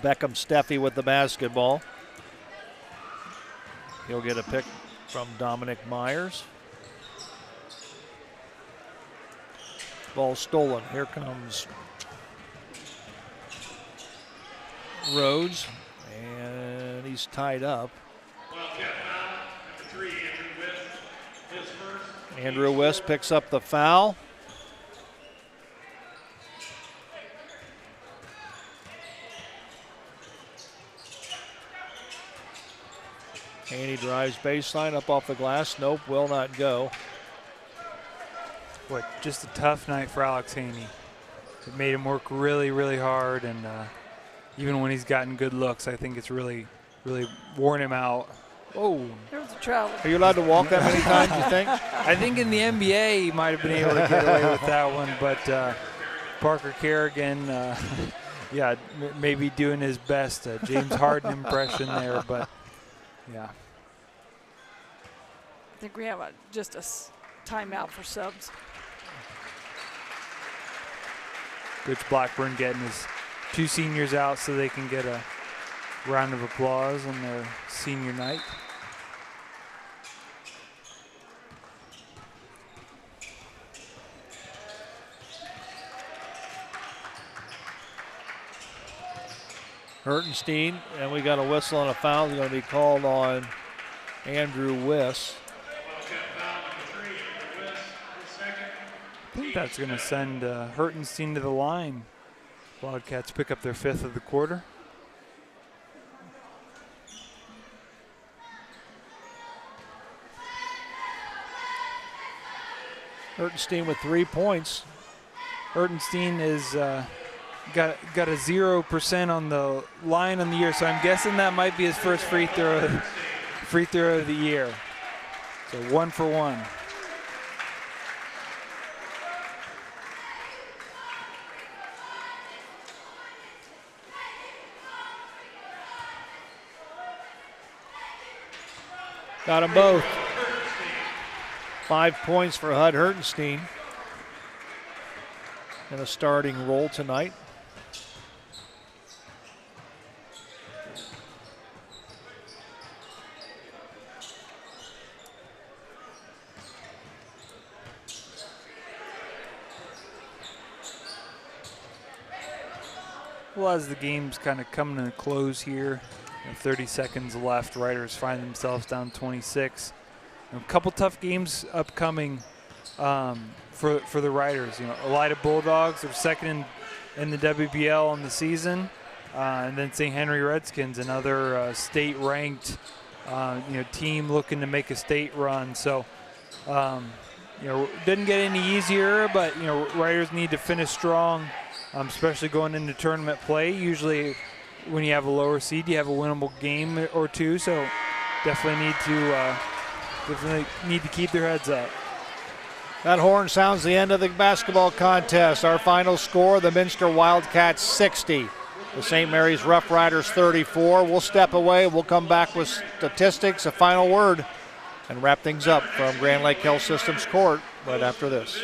Speaker 7: Beckham Steffi with the basketball. He'll get a pick from Dominic Myers. Ball stolen. Here comes Rhodes, and he's tied up. Andrew West picks up the foul. Haney drives baseline up off the glass. Nope, will not go.
Speaker 8: What, just a tough night for Alex Haney. It made him work really, really hard, and even when he's gotten good looks, I think it's really, really worn him out. Oh.
Speaker 9: There was a travel.
Speaker 7: Are you allowed to walk that many times, you think?
Speaker 8: I think in the NBA he might have been able to get away with that one, but Parker Kerrigan, yeah, maybe doing his best. James Harden impression there, but yeah.
Speaker 9: I think we have just a timeout for subs.
Speaker 8: Coach Blackburn getting his two seniors out so they can get a round of applause on their senior night.
Speaker 7: Hertenstein, and we got a whistle and a foul. Is going to be called on Andrew Wiss.
Speaker 8: I think that's going to send Hertenstein to the line. Wildcats pick up their fifth of the quarter.
Speaker 7: Hertenstein with 3 points.
Speaker 8: Hertenstein is got a 0% on the line on the year, so I'm guessing that might be his first free throw of the year. So 1 for 1.
Speaker 7: Got them both. 5 points for Hud Hertenstein in a starting role tonight.
Speaker 8: Well, as the game's kind of coming to a close here, 30 seconds left, Riders find themselves down 26. A couple tough games upcoming for the Riders. Elida Bulldogs are second in the WBL on the season, and then St. Henry Redskins, another state-ranked team looking to make a state run. So, didn't get any easier, but Riders need to finish strong, especially going into tournament play. Usually, when you have a lower seed, you have a winnable game or two. So, definitely need to keep their heads up.
Speaker 7: That horn sounds the end of the basketball contest. Our final score, the Minster Wildcats 60. The St. Mary's Rough Riders 34. We'll step away. We'll come back with statistics, a final word, and wrap things up from Grand Lake Health Systems Court right after this.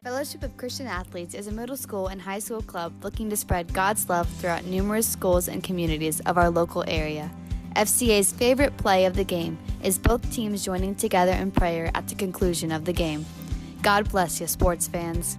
Speaker 16: Fellowship of Christian Athletes is a middle school and high school club looking to spread God's love throughout numerous schools and communities of our local area. FCA's favorite play of the game is both teams joining together in prayer at the conclusion of the game. God bless you, sports fans.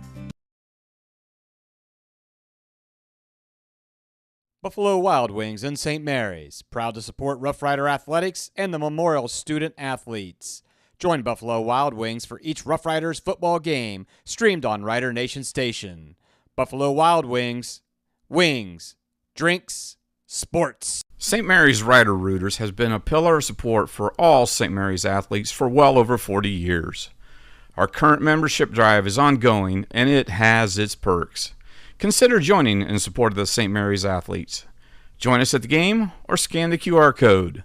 Speaker 1: Buffalo Wild Wings and St. Mary's, proud to support Rough Rider Athletics and the Memorial Student Athletes. Join Buffalo Wild Wings for each Rough Riders football game, streamed on Rider Nation Station. Buffalo Wild Wings, wings, drinks, sports.
Speaker 17: St. Mary's Rider Rooters has been a pillar of support for all St. Mary's athletes for well over 40 years. Our current membership drive is ongoing, and it has its perks. Consider joining in support of the St. Mary's athletes. Join us at the game or scan the QR code.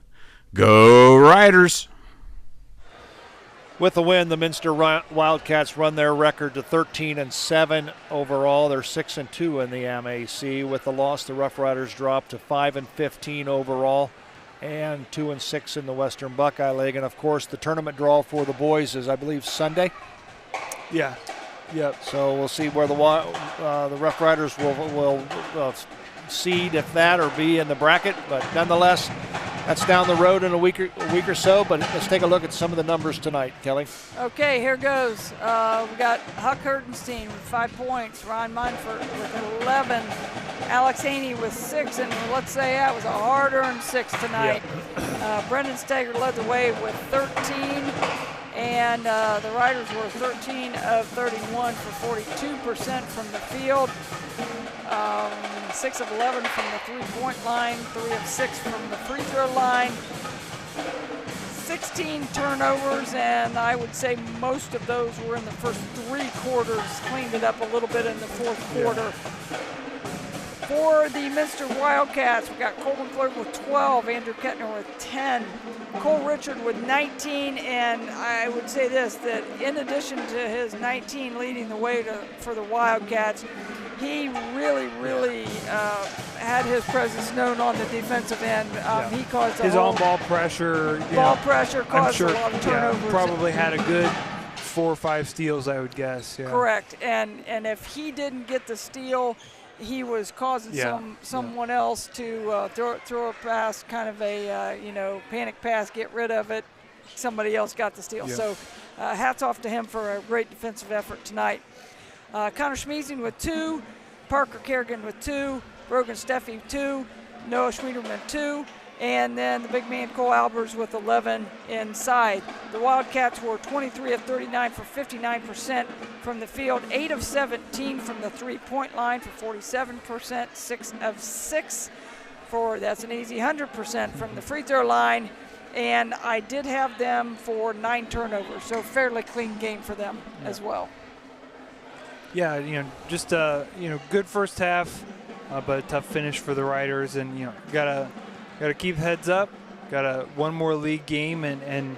Speaker 17: Go Riders!
Speaker 7: With the win, the Minster Wildcats run their record to 13-7 overall. They're 6-2 in the MAC. With the loss, the Rough Riders drop to 5-15 overall and 2-6 in the Western Buckeye League. And of course, the tournament draw for the boys is, I believe, Sunday.
Speaker 8: Yeah. Yep.
Speaker 7: So we'll see where the Rough Riders will seed, if that, or be in the bracket. But nonetheless, that's down the road in a week or so. But let's take a look at some of the numbers tonight, Kelly.
Speaker 9: Okay, here goes. We got Huck Hertenstein with 5 points, Ryan Munford with 11, Alex Haney with 6, and let's say that was a hard-earned 6 tonight. Yep. Brendan Steger led the way with 13. And the Riders were 13 of 31 for 42% from the field, 6 of 11 from the three-point line, 3 of 6 from the free throw line, 16 turnovers, and I would say most of those were in the first 3 quarters, cleaned it up a little bit in the fourth quarter. For the Minster Wildcats, we got Colton Clerk with 12, Andrew Kettner with 10, Cole Richard with 19, and I would say this, that in addition to his 19 leading the way for the Wildcats, he really had his presence known on the defensive end. He caused
Speaker 8: his on-ball pressure.
Speaker 9: Pressure caused a lot of turnovers.
Speaker 8: Yeah, probably had a good 4 or 5 steals, I would guess. Yeah.
Speaker 9: Correct, and if he didn't get the steal, he was causing someone else to throw a pass, kind of a panic pass, get rid of it. Somebody else got the steal. Yeah. So hats off to him for a great defensive effort tonight. Connor Schmeezing with 2, Parker Kerrigan with 2, Brogan Steffi 2, Noah Schmiederman 2, and then the big man Cole Albers with 11 inside. The Wildcats were 23 of 39 for 59% from the field, 8 of 17 from the three-point line for 47%, 6 of 6 for, that's an easy 100% from the free throw line, and I did have them for 9 turnovers, so fairly clean game for them as well.
Speaker 8: Yeah, just good first half, but a tough finish for the Riders, and gotta keep heads up. Got one more league game, and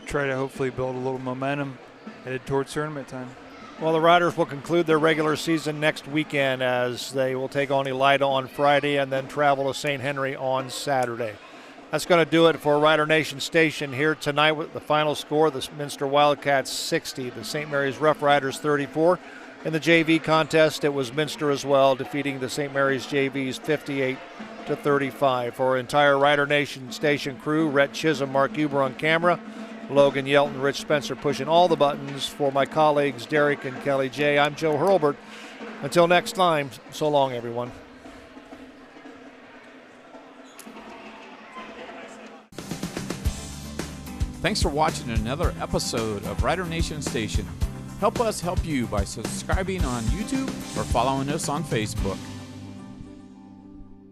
Speaker 8: try to hopefully build a little momentum headed towards tournament time.
Speaker 7: Well, the Riders will conclude their regular season next weekend as they will take on Elida on Friday and then travel to St. Henry on Saturday. That's going to do it for Rider Nation Station here tonight with the final score: the Minster Wildcats 60, the St. Mary's Rough Riders 34. In the JV contest, it was Minster as well, defeating the St. Mary's JVs 58-35. For our entire Rider Nation Station crew, Rhett Chisholm, Mark Huber on camera, Logan Yelton, Rich Spencer pushing all the buttons. For my colleagues Derek and Kelly J, I'm Joe Hurlbert. Until next time, so long, everyone.
Speaker 17: Thanks for watching another episode of Rider Nation Station. Help us help you by subscribing on YouTube or following us on Facebook.